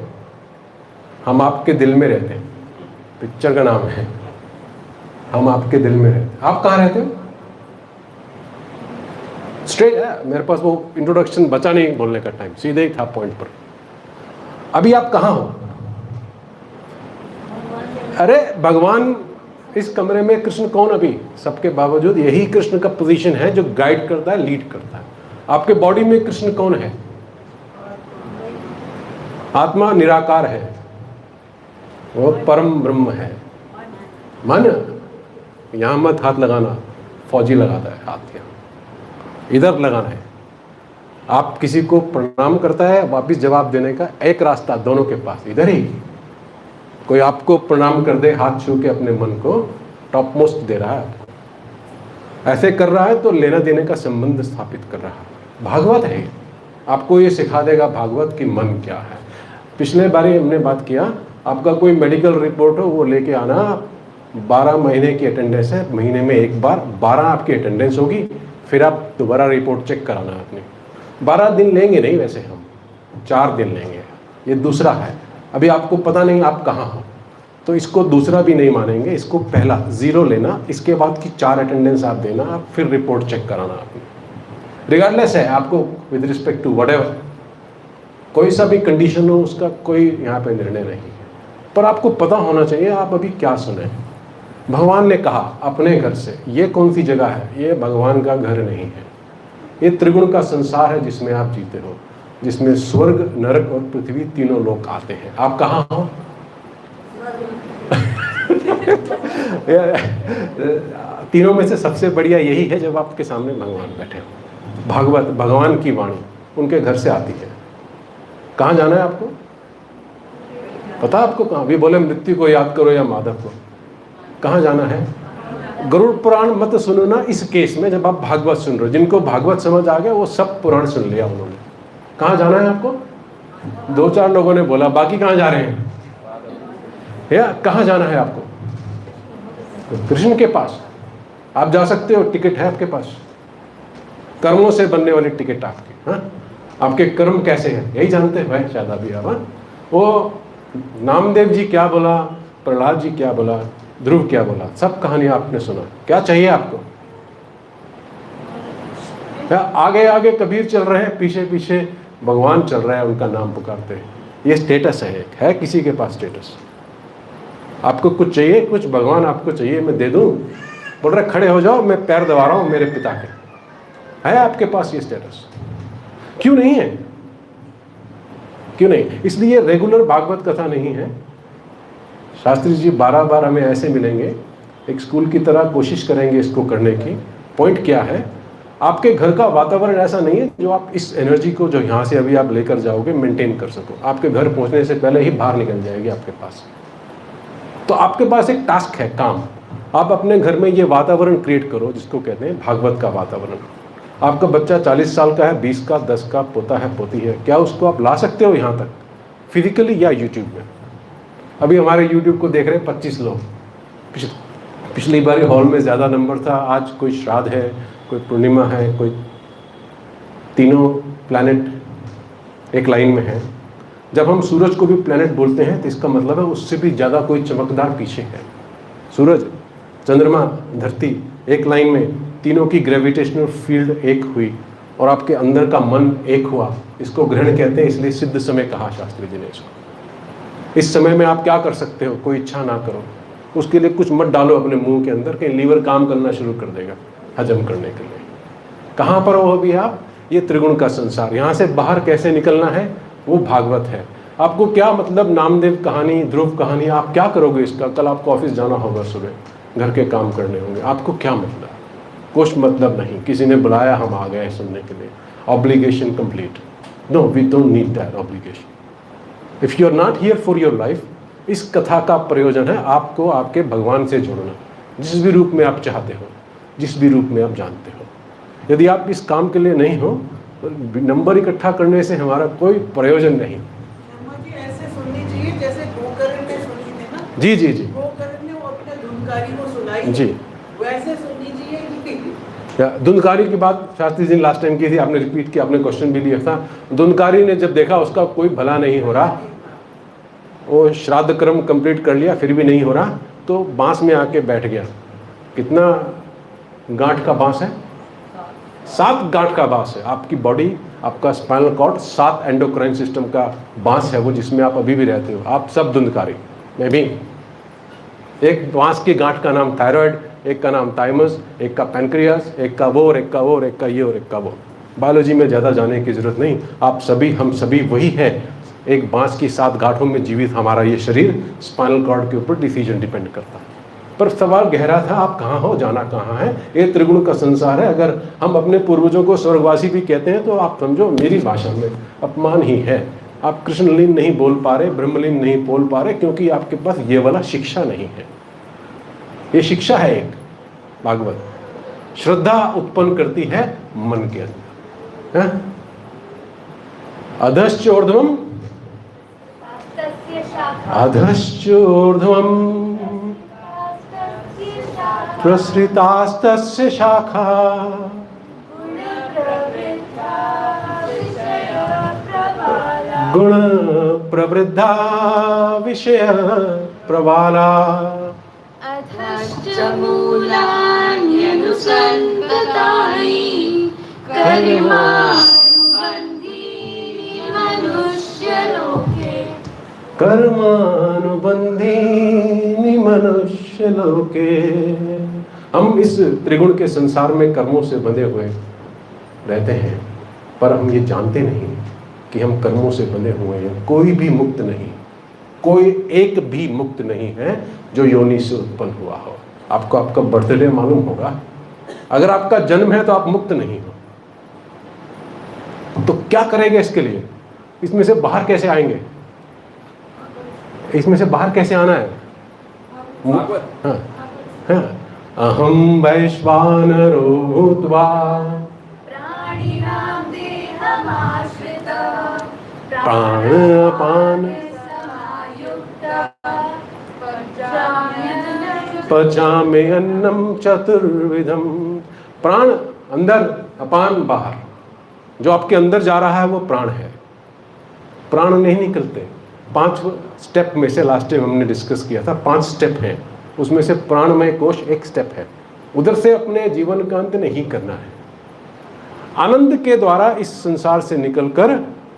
हम आपके दिल में रहते हैं। पिक्चर का नाम है हम आपके दिल में रहते हैं। आप कहां रहते हो? स्ट्रेट है, मेरे पास वो इंट्रोडक्शन बचा नहीं बोलने का टाइम, सीधे ही था पॉइंट पर। अभी आप कहां हो? अरे भगवान इस कमरे में, कृष्ण कौन? अभी सबके बावजूद यही कृष्ण का पोजीशन है जो गाइड करता है, लीड करता है। आपके बॉडी में कृष्ण कौन है? आत्मा निराकार है, वो परम ब्रह्म है। मन यहां मत हाथ लगाना, फौजी लगाता है हाथ, यहां इधर लगाना है। आप किसी को प्रणाम करता है, वापिस जवाब देने का एक रास्ता दोनों के पास, इधर ही। कोई आपको प्रणाम कर दे हाथ छू के, अपने मन को टॉप मोस्ट दे रहा है आपको। ऐसे कर रहा है तो लेना देने का संबंध स्थापित कर रहा है। भागवत है, आपको ये सिखा देगा भागवत की मन क्या है। पिछले बारी हमने बात किया, आपका कोई मेडिकल रिपोर्ट हो वो लेके आना। 12 महीने की अटेंडेंस है, महीने में एक बार 12 आपकी अटेंडेंस होगी, फिर आप दोबारा रिपोर्ट चेक कराना है अपनी। 12 दिन लेंगे नहीं, वैसे हम 4 दिन लेंगे। ये दूसरा है। अभी आपको पता नहीं आप कहाँ हो, तो इसको दूसरा भी नहीं मानेंगे। इसको पहला 0 लेना, इसके बाद की 4 अटेंडेंस आप देना, आप फिर रिपोर्ट चेक कराना अपनी। रिगार्डलेस है आपको, विद रिस्पेक्ट टू व्हाटएवर, कोई सा भी कंडीशन हो, उसका कोई यहाँ पे निर्णय नहीं है। पर आपको पता होना चाहिए आप अभी क्या सुने। भगवान ने कहा अपने घर से, ये कौन सी जगह है? ये भगवान का घर नहीं है, ये त्रिगुण का संसार है जिसमें आप जीते हो, जिसमें स्वर्ग, नरक और पृथ्वी तीनों लोग आते हैं। आप कहाँ हो? तीनों में से सबसे बढ़िया यही है जब आपके सामने भगवान बैठे हो। भागवत, भगवान की वाणी उनके घर से आती है। कहाँ जाना है आपको? पता आपको कहाँ? अभी बोले मृत्यु को याद करो या माधव को। कहाँ जाना है? गरुड़ पुराण मत सुनो ना इस केस में, जब आप भागवत सुन रहे हो। जिनको भागवत समझ आ गया वो सब पुराण सुन लिया उन्होंने। कहाँ जाना है आपको? 2-4 लोगों ने बोला, बाकी कहाँ जा रहे हैं? या कहाँ जाना है आपको? तो कृष्ण के पास आप जा सकते हो, टिकट है आपके पास। कर्मों से बनने वाली टिकट आपकी। हाँ, आपके कर्म कैसे हैं यही जानते हैं भाई, शायद अभी आप। वो नामदेव जी क्या बोला, प्रहलाद जी क्या बोला, ध्रुव क्या बोला, सब कहानियां आपने सुना। क्या चाहिए आपको? या आगे आगे कबीर चल रहे हैं, पीछे पीछे भगवान चल रहा है, उनका नाम पुकारते हैं। ये स्टेटस है, एक है किसी के पास स्टेटस। आपको कुछ चाहिए, कुछ भगवान आपको चाहिए, मैं दे दूं? बोल रहे खड़े हो जाओ, मैं पैर दबा रहा हूं मेरे पिता के। है आपके पास ये स्टेटस? क्यों नहीं है? क्यों नहीं? इसलिए रेगुलर भागवत कथा नहीं है। शास्त्री जी 12 बार हमें ऐसे मिलेंगे, एक स्कूल की तरह कोशिश करेंगे इसको करने की। पॉइंट क्या है? आपके घर का वातावरण ऐसा नहीं है जो आप इस एनर्जी को जो यहाँ से अभी आप लेकर जाओगे मेंटेन कर सको। आपके घर पहुँचने से पहले ही बाहर निकल जाएगी आपके पास। तो आपके पास एक टास्क है, काम। आप अपने घर में ये वातावरण क्रिएट करो जिसको कहते हैं भागवत का वातावरण। आपका बच्चा 40 साल का है, 20 का, 10 का, पोता है, पोती है, क्या उसको आप ला सकते हो यहाँ तक फिजिकली या यूट्यूब में? अभी हमारे यूट्यूब को देख रहे हैं 25 लोग। पिछली बार हॉल में ज़्यादा नंबर था। आज कोई श्राद्ध है, कोई पूर्णिमा है, कोई तीनों प्लैनेट एक लाइन में है। जब हम सूरज को भी प्लैनेट बोलते हैं तो इसका मतलब है उससे भी ज़्यादा कोई चमकदार पीछे है। सूरज, चंद्रमा, धरती एक लाइन में, तीनों की ग्रेविटेशनल फील्ड एक हुई और आपके अंदर का मन एक हुआ। इसको ग्रहण कहते हैं, इसलिए सिद्ध समय कहा शास्त्री जी ने इसको। इस समय में आप क्या कर सकते हो? कोई इच्छा ना करो, उसके लिए कुछ मत डालो अपने मुंह के अंदर, कहीं लीवर काम करना शुरू कर देगा हजम करने के लिए। कहाँ पर हो अभी आप? ये त्रिगुण का संसार। यहाँ से बाहर कैसे निकलना है वो भागवत है। आपको क्या मतलब नामदेव कहानी, ध्रुव कहानी, आप क्या करोगे इसका? कल आपको ऑफिस जाना होगा, सुबह घर के काम करने होंगे, आपको क्या मतलब? कुछ मतलब नहीं। किसी ने बुलाया, हम आ गए सुनने के लिए, obligation complete. No, we don't need that obligation. If you are not here for your life, इस कथा का प्रयोजन है आपको आपके भगवान से जोड़ना, जिस भी रूप में आप चाहते हो, जिस भी रूप में आप जानते हो। यदि आप इस काम के लिए नहीं हो तो नंबर इकट्ठा करने से हमारा कोई प्रयोजन नहीं। ऐसे सुननी चाहिए जैसे गोकर्ण ने सुनी थी ना। जी जी जी, गोकर्ण ने वो अपने धुनकारी को सुनाई जी, वैसे सुननी चाहिए कि धुनकारी की बात शास्त्री जी ने लास्ट टाइम की थी, आपने रिपीट किया, आपने क्वेश्चन भी लिया था। धुनकारी ने जब देखा उसका कोई भला नहीं हो रहा, वो श्राद्ध कर्म कंप्लीट कर लिया फिर भी नहीं हो रहा, तो बांस में आके बैठ गया। कितना गांठ का बांस है? 7 गांठ का बांस है। आपकी बॉडी, आपका स्पाइनल कॉर्ड 7 एंडोक्राइन सिस्टम का बांस है वो, जिसमें आप अभी भी रहते हो। आप सब धुंधकारी, मैं भी। एक बांस की गांठ का नाम थायराइड, एक का नाम थाइमस, एक का पैनक्रियास, एक का वो और एक का वो और एक का ये और एक का वो। बायोलॉजी में ज़्यादा जाने की ज़रूरत नहीं। आप सभी, हम सभी वही है। एक बांस की 7 गांठों में जीवित हमारा ये शरीर, स्पाइनल कॉर्ड के ऊपर डिसीजन डिपेंड करता है। पर सवाल गहरा था, आप कहाँ हो, जाना कहाँ है? ये त्रिगुण का संसार है। अगर हम अपने पूर्वजों को स्वर्गवासी भी कहते हैं तो आप समझो मेरी भाषा में अपमान ही है। आप कृष्णलीन नहीं बोल पा रहे, ब्रह्मलीन नहीं बोल पा रहे, क्योंकि आपके पास ये वाला शिक्षा नहीं है। ये शिक्षा है एक भागवत, श्रद्धा उत्पन्न करती है मन के अंदर। अधश्चोर्ध्वम अधश्चोर्ध्वम प्रसृतास्तस्य शाखा गुण प्रवृद्धा विषय प्रबाला अधश्च मूलान्यनुसन्ततानि कर्मानुबन्धीनि मनुष्यलोके। कर्मानुबंधीनि मनुष्यलोके। हम इस त्रिगुण के संसार में कर्मों से बंधे हुए रहते हैं, पर हम ये जानते नहीं कि हम कर्मों से बंधे हुए हैं। कोई भी मुक्त नहीं, कोई एक भी मुक्त नहीं है जो योनि से उत्पन्न हुआ हो। आपको आपका बर्थडे मालूम होगा, अगर आपका जन्म है तो आप मुक्त नहीं हो। तो क्या करेंगे इसके लिए? इसमें से बाहर कैसे आएंगे? इसमें से बाहर कैसे आना है? हाँ, हाँ। अहम वैश्वानरो भूत्वा प्राणिनां देहमाश्रितः प्राणापान पचामे अन्नम चतुर्विधम। प्राण अंदर, अपान बाहर। जो आपके अंदर जा रहा है वो प्राण है। प्राण नहीं निकलते। 5 स्टेप में से लास्ट टाइम हमने डिस्कस किया था, 5 स्टेप हैं, उसमें से प्राणमय कोश एक स्टेप है। उधर से अपने जीवन का अंत नहीं करना है। आनंद के द्वारा इस संसार से निकलकर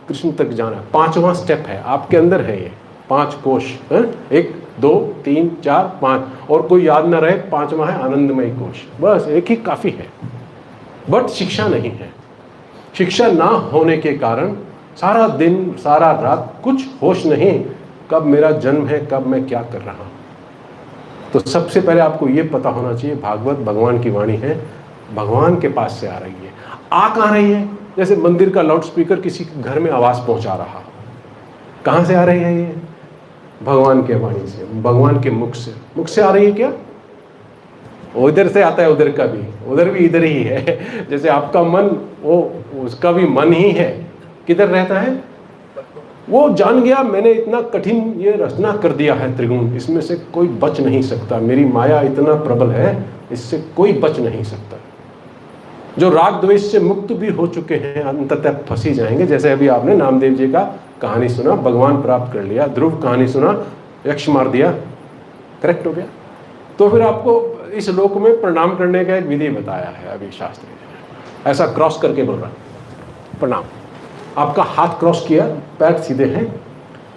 कृष्ण तक जाना, 5वां स्टेप है। आपके अंदर है ये 5 कोश, 1 2 3 4 5, और कोई याद ना रहे 5वां है आनंदमय कोश। बस एक ही काफी है। बट शिक्षा नहीं है। शिक्षा ना होने के कारण सारा दिन सारा रात कुछ होश नहीं, कब मेरा जन्म है, कब मैं क्या कर रहा हूं। तो सबसे पहले आपको ये पता होना चाहिए, भागवत भगवान की वाणी है, भगवान के पास से आ रही है। आ कहाँ रही है? जैसे मंदिर का लाउड स्पीकर किसी घर में आवाज पहुंचा रहा हो। कहाँ से आ रही है ये? भगवान के वाणी से, भगवान के मुख से। मुख से आ रही है क्या? उधर से आता है, उधर का भी, उधर भी इधर ही है। जैसे आपका मन, वो उसका भी मन ही है। किधर रहता है? वो जान गया मैंने इतना कठिन ये रचना कर दिया है त्रिगुण, इसमें से कोई बच नहीं सकता। मेरी माया इतना प्रबल है, इससे कोई बच नहीं सकता। जो राग द्वेष से मुक्त भी हो चुके हैं अंततः फंसी जाएंगे। जैसे अभी आपने नामदेव जी का कहानी सुना, भगवान प्राप्त कर लिया। ध्रुव कहानी सुना, यक्ष मार दिया, करेक्ट हो गया। तो फिर आपको इस लोक में प्रणाम करने का एक विधि बताया है अभी शास्त्री ने। ऐसा क्रॉस करके बोल रहा प्रणाम। आपका हाथ क्रॉस किया, पैर सीधे हैं,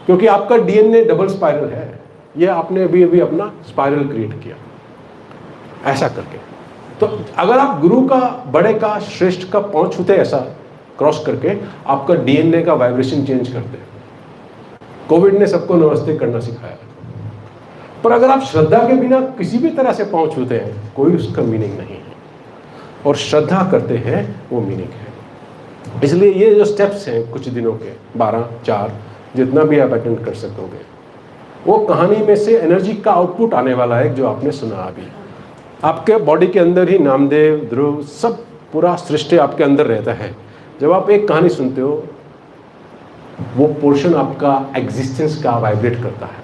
क्योंकि आपका डीएनए डबल स्पाइरल है। ये आपने अभी अभी अपना स्पाइरल क्रिएट किया ऐसा करके। तो अगर आप गुरु का, बड़े का, श्रेष्ठ का पांव छूते ऐसा क्रॉस करके, आपका डीएनए का वाइब्रेशन चेंज करते हैं। कोविड ने सबको नमस्ते करना सिखाया, पर अगर आप श्रद्धा के बिना किसी भी तरह से पांव छूते हैं, कोई उसका मीनिंग नहीं है, और श्रद्धा करते हैं वो मीनिंग है। इसलिए ये जो स्टेप्स हैं कुछ दिनों के, 12, 4, जितना भी आप अटेंड कर सकोगे, वो कहानी में से एनर्जी का आउटपुट आने वाला है जो आपने सुना अभी। आपके बॉडी के अंदर ही नामदेव, ध्रुव, सब पूरा सृष्टि आपके अंदर रहता है। जब आप एक कहानी सुनते हो, वो पोर्शन आपका एग्जिस्टेंस का वाइब्रेट करता है।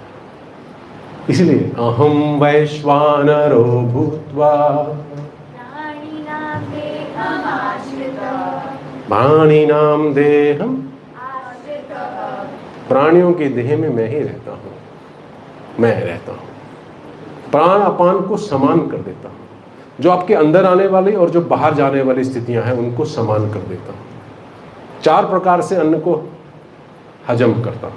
इसलिए अहम वैश्वानरो भूत्वा प्राणिनां देहमाश्रितः प्राणिनाम देहम, आश्रितः प्राणियों के देह में मैं ही रहता हूँ, मैं रहता हूँ। प्राण अपान को समान कर देता हूँ, जो आपके अंदर आने वाली और जो बाहर जाने वाली स्थितियां हैं उनको समान कर देता हूँ। 4 प्रकार से अन्न को हजम करता हूँ।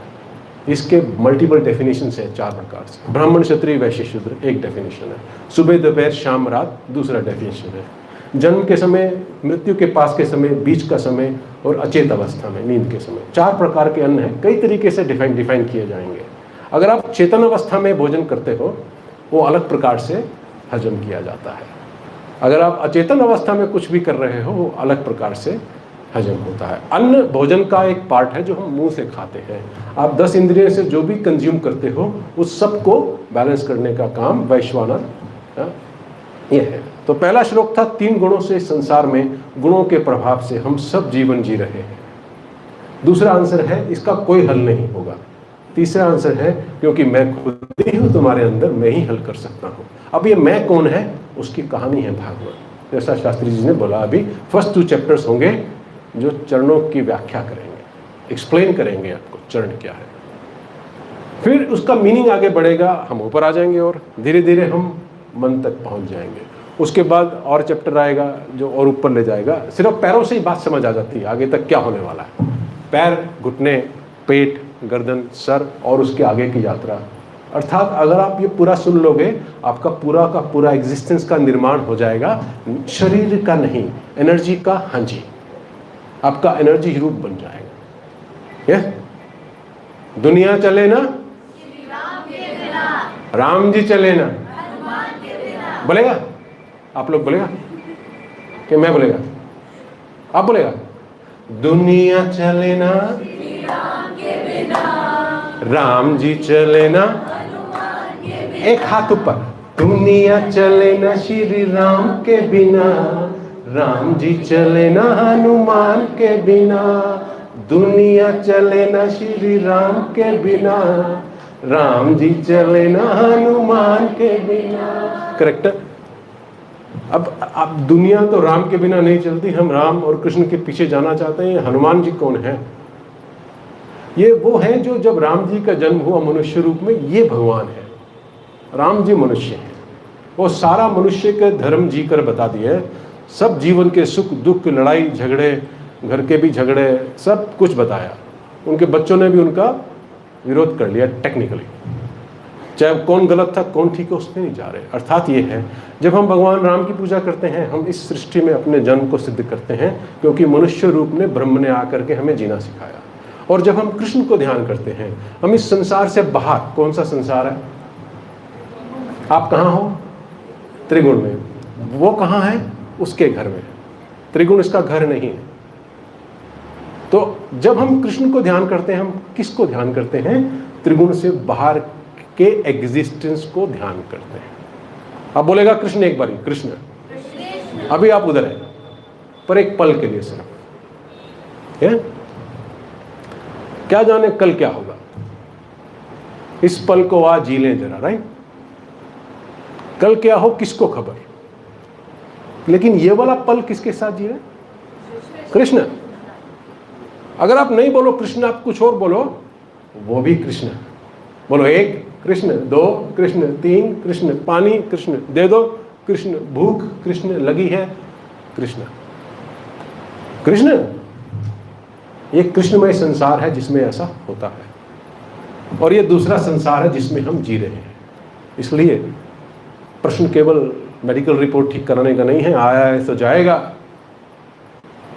इसके मल्टीपल डेफिनेशंस है 4 प्रकार से। ब्राह्मण, क्षत्रिय, वैश्य, शूद्र एक डेफिनेशन है। सुबह, दोपहर, शाम, रात दूसरा डेफिनेशन है। जन्म के समय, मृत्यु के पास के समय, बीच का समय और अचेत अवस्था में, नींद के समय। 4 प्रकार के अन्न हैं, कई तरीके से डिफाइन किए जाएंगे। अगर आप चेतन अवस्था में भोजन करते हो, वो अलग प्रकार से हजम किया जाता है। अगर आप अचेतन अवस्था में कुछ भी कर रहे हो, वो अलग प्रकार से हजम होता है। अन्न भोजन का एक पार्ट है जो हम मुंह से खाते हैं। आप 10 इंद्रियों से जो भी कंज्यूम करते हो, उस सब को बैलेंस करने का काम वैश्वानर ये है। तो पहला श्लोक था 3 गुणों से संसार में, गुणों के प्रभाव से हम सब जीवन जी रहे हैं। दूसरा आंसर है इसका कोई हल नहीं होगा। तीसरा आंसर है क्योंकि मैं खुद ही हूँ तुम्हारे अंदर, मैं ही हल कर सकता हूँ। अब ये मैं कौन है, उसकी कहानी है भागवत। जैसा शास्त्री जी ने बोला अभी, फर्स्ट 2 चैप्टर्स होंगे जो चरणों की व्याख्या करेंगे, एक्सप्लेन करेंगे आपको चरण क्या है। फिर उसका मीनिंग आगे बढ़ेगा, हम ऊपर आ जाएंगे और धीरे धीरे हम मन तक पहुंच जाएंगे। उसके बाद और चैप्टर आएगा जो और ऊपर ले जाएगा। सिर्फ पैरों से ही बात समझ आ जाती है आगे तक क्या होने वाला है। पैर, घुटने, पेट, गर्दन, सर और उसके आगे की यात्रा। अर्थात अगर आप ये पूरा सुन लोगे, आपका पूरा का पूरा एग्जिस्टेंस का निर्माण हो जाएगा, शरीर का नहीं, एनर्जी का। हाँ जी, आपका एनर्जी रूप बन जाएगा। ये दुनिया चले ना, राम जी चले ना, बोलेगा? आप लोग बोलेगा कि मैं बोलेगा? आप बोलेगा? दुनिया चले ना, राम जी चले ना, एक हाथ ऊपर। दुनिया चले ना श्री राम के बिना, राम जी चले ना हनुमान के बिना। दुनिया चले ना श्री राम के बिना, राम जी चले ना हनुमान के बिना। करेक्ट। अब दुनिया तो राम के बिना नहीं चलती। हम राम और कृष्ण के पीछे जाना चाहते हैं। हनुमान जी कौन है? ये वो हैं जो जब राम जी का जन्म हुआ मनुष्य रूप में, ये भगवान है। राम जी मनुष्य हैं। वो सारा मनुष्य के धर्म जी कर बता दिए। सब जीवन के सुख दुख, लड़ाई झगड़े, घर के भी झगड़े, सब कुछ बताया। उनके बच्चों ने भी उनका विरोध कर लिया टेक्निकली। चाहे कौन गलत था कौन ठीक है उसमें नहीं जा रहे। अर्थात ये है, जब हम भगवान राम की पूजा करते हैं, हम इस सृष्टि में अपने जन्म को सिद्ध करते हैं, क्योंकि मनुष्य रूप में ब्रह्म ने आकर के हमें जीना सिखाया। और जब हम कृष्ण को ध्यान करते हैं, हम इस संसार से बाहर, कौन सा संसार है? आप कहाँ हो? त्रिगुण में। वो कहाँ है? उसके घर में। त्रिगुण इसका घर नहीं है। तो जब हम कृष्ण को ध्यान करते हैं, हम किसको ध्यान करते हैं? त्रिगुण से बाहर के एग्जिस्टेंस को ध्यान करते हैं। अब बोलेगा कृष्ण एक बारी, कृष्ण। अभी आप उधर है, पर एक पल के लिए सिर्फ है। क्या जाने कल क्या होगा। इस पल को आज जी लें जरा, राइट? कल क्या हो किसको खबर। लेकिन ये वाला पल किसके साथ जी रहे? कृष्ण। अगर आप नहीं बोलो कृष्ण, आप कुछ और बोलो, वो भी कृष्ण। बोलो 1 कृष्ण, 2 कृष्ण, 3 कृष्ण, पानी कृष्ण, दे दो कृष्ण, भूख कृष्ण लगी है कृष्ण। कृष्ण, ये कृष्णमय संसार है जिसमें ऐसा होता है। और ये दूसरा संसार है जिसमें हम जी रहे हैं। इसलिए प्रश्न केवल मेडिकल रिपोर्ट ठीक कराने का नहीं है, आया है तो जाएगा,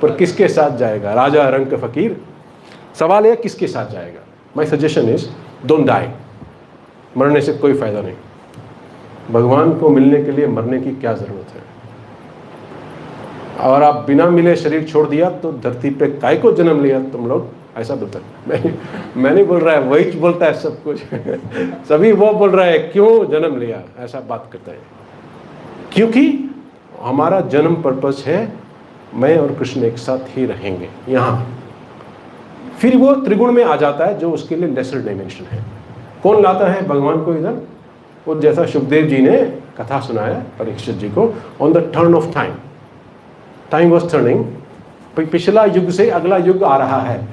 पर किसके साथ जाएगा? राजा रंग के फकीर। सवाल है किसके साथ जाएगा? My suggestion is don't die. मरने से कोई फायदा नहीं। भगवान को मिलने के लिए मरने की क्या जरूरत है? और आप बिना मिले शरीर छोड़ दिया तो धरती पे काय को जन्म लिया तुम लोग, ऐसा बोलता है। मैं नहीं बोल रहा है, वही बोलता है सब कुछ। सभी वो बोल रहा है क्यों जन्म लिया, ऐसा बात करता है। क्योंकि हमारा जन्म पर्पस है मैं और कृष्ण एक साथ ही रहेंगे यहाँ। फिर वो त्रिगुण में आ जाता है जो उसके लिए लेसर डायमेंशन है। कौन लाता है भगवान को इधर? वो जैसा सुखदेव जी ने कथा सुनाया परीक्षित जी को, on the turn off time, time was turning. पिछला युग से अगला युग आ रहा है।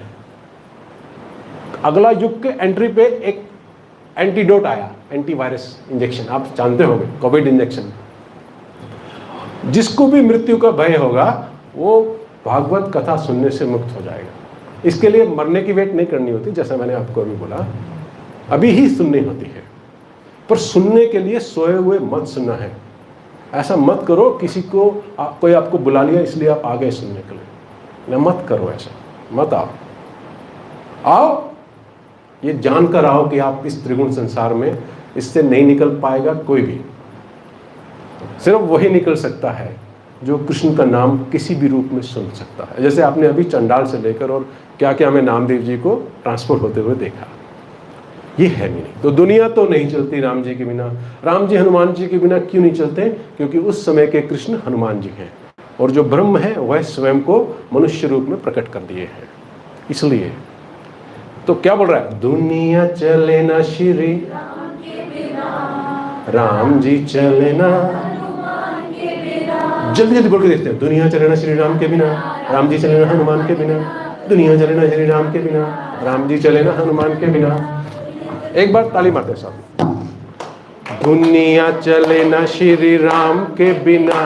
अगला युग के एंट्री पे एक एंटीडोट आया, एंटीवायरस इंजेक्शन, आप जानते होंगे, कोविड इंजेक्शन। जिसको भी मृत्यु का भय होगा वो भागवत कथा सुनने से मुक्त हो जाएगा। इसके लिए मरने की वेट नहीं करनी होती, जैसा मैंने आपको अभी बोला, अभी ही सुननी होती है। पर सुनने के लिए सोए हुए मत सुनना है। ऐसा मत करो किसी को कोई आपको बुला लिया इसलिए आप आ गए सुनने के लिए, मत करो ऐसा, मत आओ। आओ ये जानकर आओ कि आप इस त्रिगुण संसार में इससे नहीं निकल पाएगा कोई भी। सिर्फ वही निकल सकता है जो कृष्ण का नाम किसी भी रूप में सुन सकता है। जैसे आपने अभी चंडाल से लेकर और क्या क्या हमें नामदेव जी को ट्रांसफर होते हुए देखा, ये है मीनिंग। तो दुनिया तो नहीं चलती राम जी के बिना। राम जी हनुमान जी के बिना क्यों नहीं चलते? क्योंकि उस समय के कृष्ण हनुमान जी हैं और जो ब्रह्म है वह स्वयं को मनुष्य रूप में प्रकट कर दिए हैं। इसलिए तो क्या बोल रहा है? दुनिया चले ना श्री राम जी चले ना, जल्दी जल्दी बोल के देखते हैं। दुनिया चले ना श्री राम के बिना, राम जी चले ना हनुमान के बिना। दुनिया चले ना श्री राम के बिना, राम जी चले ना हनुमान के बिना। एक बार ताली मारते साहब। दुनिया चले ना श्री राम के बिना,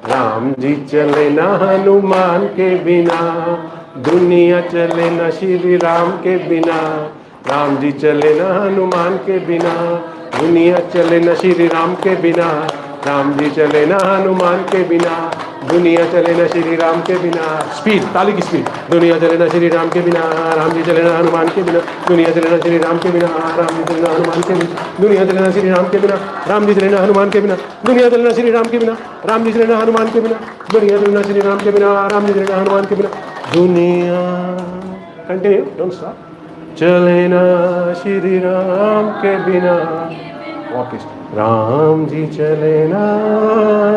राम जी चले ना हनुमान के बिना। दुनिया चले ना श्री राम के बिना, राम जी चले ना हनुमान के बिना। दुनिया चले ना श्री राम के बिना, राम जी चले ना हनुमान के बिना। दुनिया चले ना श्री राम के बिना। स्पीड, ताली की स्पीड। दुनिया चले ना श्री राम के बिना, राम जी चले ना हनुमान के बिना। दुनिया चले ना श्री राम के बिना, राम जी चले ना हनुमान के बिना। दुनिया चले ना श्री राम के बिना, राम जी चले ना हनुमान के बिना। दुनिया चले ना श्री राम के बिना, राम जी चले ना हनुमान के बिना। दुनिया चले ना श्री राम के बिना, राम जी चले ना हनुमान के बिना। दुनिया, कंटिन्यू, डोंट स्टॉप। चले ना श्री राम के बिना, वापिस। राम जी चले ना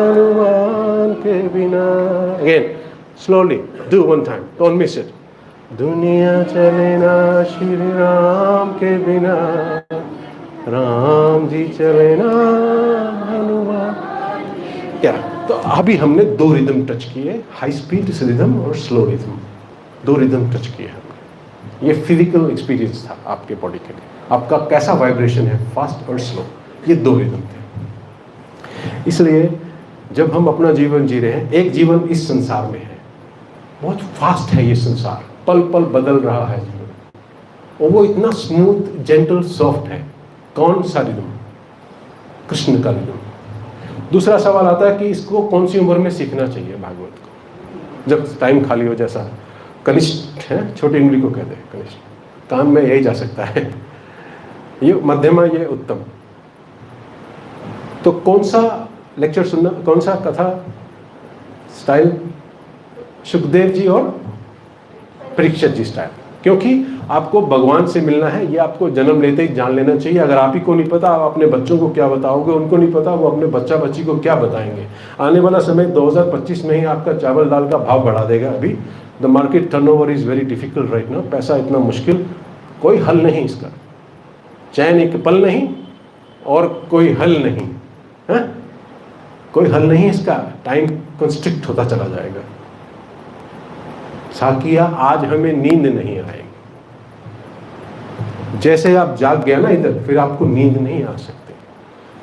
हनुमान के बिना। Again slowly, do one time, don't miss it. दुनिया चले ना श्री राम के बिना, राम जी चले ना हनुमान। क्या तो अभी हमने दो रिदम टच किए, हाई स्पीड रिदम और स्लो रिदम, दो रिदम टच किए हमने। ये फिजिकल एक्सपीरियंस था आपके बॉडी के लिए, आपका कैसा वाइब्रेशन है, फास्ट और स्लो, ये दो रिदम थे। इसलिए जब हम अपना जीवन जी रहे हैं, एक जीवन इस संसार में है, बहुत फास्ट है ये संसार, पल पल बदल रहा है जीवन, और वो इतना स्मूथ, जेंटल, सॉफ्ट है। कौन सा रिदम? कृष्ण का रिदम। दूसरा सवाल आता है कि इसको कौन सी उम्र में सीखना चाहिए भागवत को? जब टाइम खाली हो, जैसा कनिष्ठ है, छोटी उंगली को कहते हैं कनिष्ठ, काम में यही जा सकता है, ये मध्यमा, ये उत्तम। तो कौन सा लेक्चर सुनना, कौन सा कथा स्टाइल? सुखदेव जी और परीक्षित जी स्टाइल। क्योंकि आपको भगवान से मिलना है, ये आपको जन्म लेते ही जान लेना चाहिए। अगर आप ही को नहीं पता, आप अपने बच्चों को क्या बताओगे? उनको नहीं पता, वो अपने बच्चा बच्ची को क्या बताएंगे? आने वाला समय 2025 में ही आपका चावल दाल का भाव बढ़ा देगा। अभी the market turnover is very difficult right now. पैसा इतना मुश्किल, कोई हल नहीं इसका, चैन एक पल नहीं और कोई हल नहीं है, कोई हल नहीं इसका। टाइम कंस्ट्रिक्ट होता चला जाएगा। साकिया, आज हमें नींद नहीं आएगी। जैसे आप जाग गया ना इधर, फिर आपको नींद नहीं आ सकती।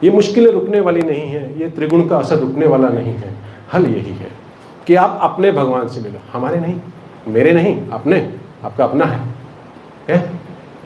ये मुश्किलें रुकने वाली नहीं है, ये त्रिगुण का असर रुकने वाला नहीं है। हल यही है कि आप अपने भगवान से मिलो, हमारे नहीं, मेरे नहीं, अपने, आपका अपना है।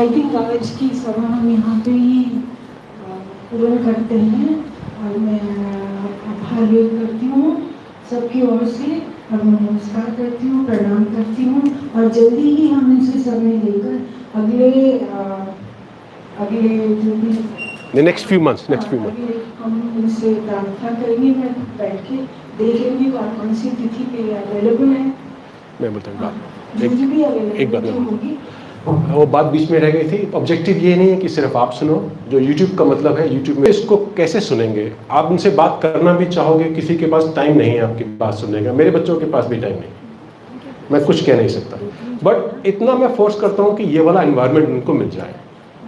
आई थिंक आज की सभा हम यहाँ पे ही पूर्ण करते हैं और मैं आभार व्यक्त करती हूँ सबकी ओर से और मैं नमस्कार करती हूँ, प्रणाम करती हूँ और जल्दी ही हम इनसे समय लेकर अगले जो भी नेक्स्ट फ्यू मंथ्स अगले हम इनसे प्रार्थना करेंगे, मैं बैठ के देखेंगे कौन सी तिथि पे अवेलेबल है। मैं बोलता हूँ जो भी एक बात अवेलेबल होगी वो बात बीच में रह गई थी। ऑब्जेक्टिव ये नहीं है कि सिर्फ आप सुनो, जो यूट्यूब का मतलब है, यूट्यूब में इसको कैसे सुनेंगे। आप उनसे बात करना भी चाहोगे, किसी के पास टाइम नहीं है आपकी बात सुनने का, मेरे बच्चों के पास भी टाइम नहीं, मैं कुछ कह नहीं सकता, बट इतना मैं फोर्स करता हूँ कि ये वाला एनवायरनमेंट उनको मिल जाए।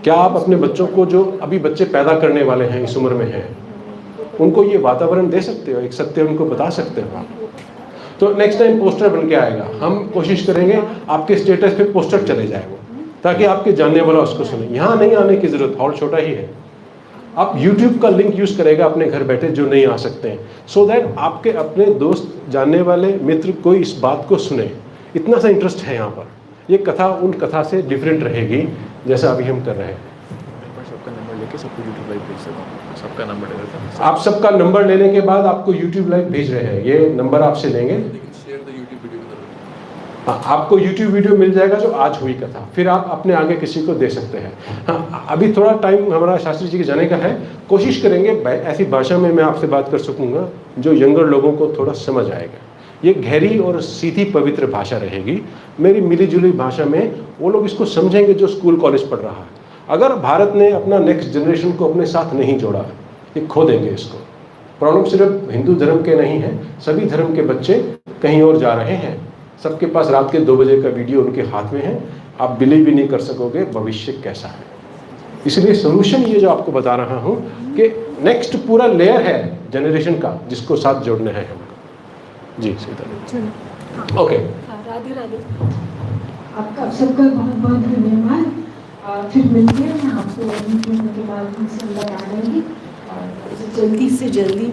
क्या आप अपने बच्चों को, जो अभी बच्चे पैदा करने वाले हैं, इस उम्र में हैं, उनको ये वातावरण दे सकते हो, एक सत्य उनको बता सकते हो आप? तो नेक्स्ट टाइम पोस्टर बन के आएगा, हम कोशिश करेंगे आपके स्टेटस पे पोस्टर चले जाए वो, ताकि आपके जानने वाला उसको सुने। यहाँ नहीं आने की जरूरत, हॉल छोटा ही है। आप YouTube का लिंक यूज करेगा अपने घर बैठे जो नहीं आ सकते हैं, सो दैट आपके अपने दोस्त, जानने वाले मित्र कोई इस बात को सुने। इतना सा इंटरेस्ट है यहाँ पर। ये कथा उन कथा से डिफरेंट रहेगी जैसा अभी हम कर रहे हैं। सबका नंबर लेके सबको यूट्यूब लाइव भेज देता हूँ, सबका नंबर ले लेता हूँ। आप सबका नंबर लेने के बाद आपको YouTube लाइव भेज रहे हैं, ये नंबर आपसे लेंगे। शेयर द यूट्यूब वीडियो की तरफ। हाँ, आपको YouTube वीडियो मिल जाएगा जो आज हुई कथा, फिर आप अपने आगे किसी को दे सकते हैं। हाँ, अभी थोड़ा टाइम हमारा शास्त्री जी के जाने का है, कोशिश करेंगे ऐसी भाषा में मैं आपसे बात कर सकूंगा जो यंगर लोगों को थोड़ा समझ आएगा। ये गहरी और सीधी पवित्र भाषा रहेगी, मेरी मिली जुली भाषा में वो लोग इसको समझेंगे जो स्कूल कॉलेज पढ़ रहा है। अगर भारत ने अपना नेक्स्ट जनरेशन को अपने साथ नहीं जोड़ा, ये खो देंगे इसको। प्रॉब्लम सिर्फ हिंदू धर्म के नहीं है, सभी धर्म के बच्चे कहीं और जा रहे हैं। सबके पास रात के 2 बजे का वीडियो उनके हाथ में है, आप बिलीव भी नहीं कर सकोगे भविष्य कैसा है। इसलिए सोल्यूशन ये जो आपको बता रहा हूँ कि नेक्स्ट पूरा लेयर है जनरेशन का, जिसको साथ जोड़ना है हमको। जी सीता, ओके, राधे राधे। आपका सबका बहुत बहुत धन्यवाद। फिर मिलते हैं, मैं आपको मीटिंग के बाद अंदर आ जाएंगी और जल्दी से जल्दी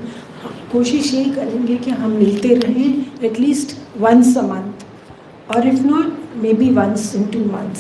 कोशिश यही करेंगे कि हम मिलते रहें एटलीस्ट वंस अ मंथ और if not may be once in 2 months।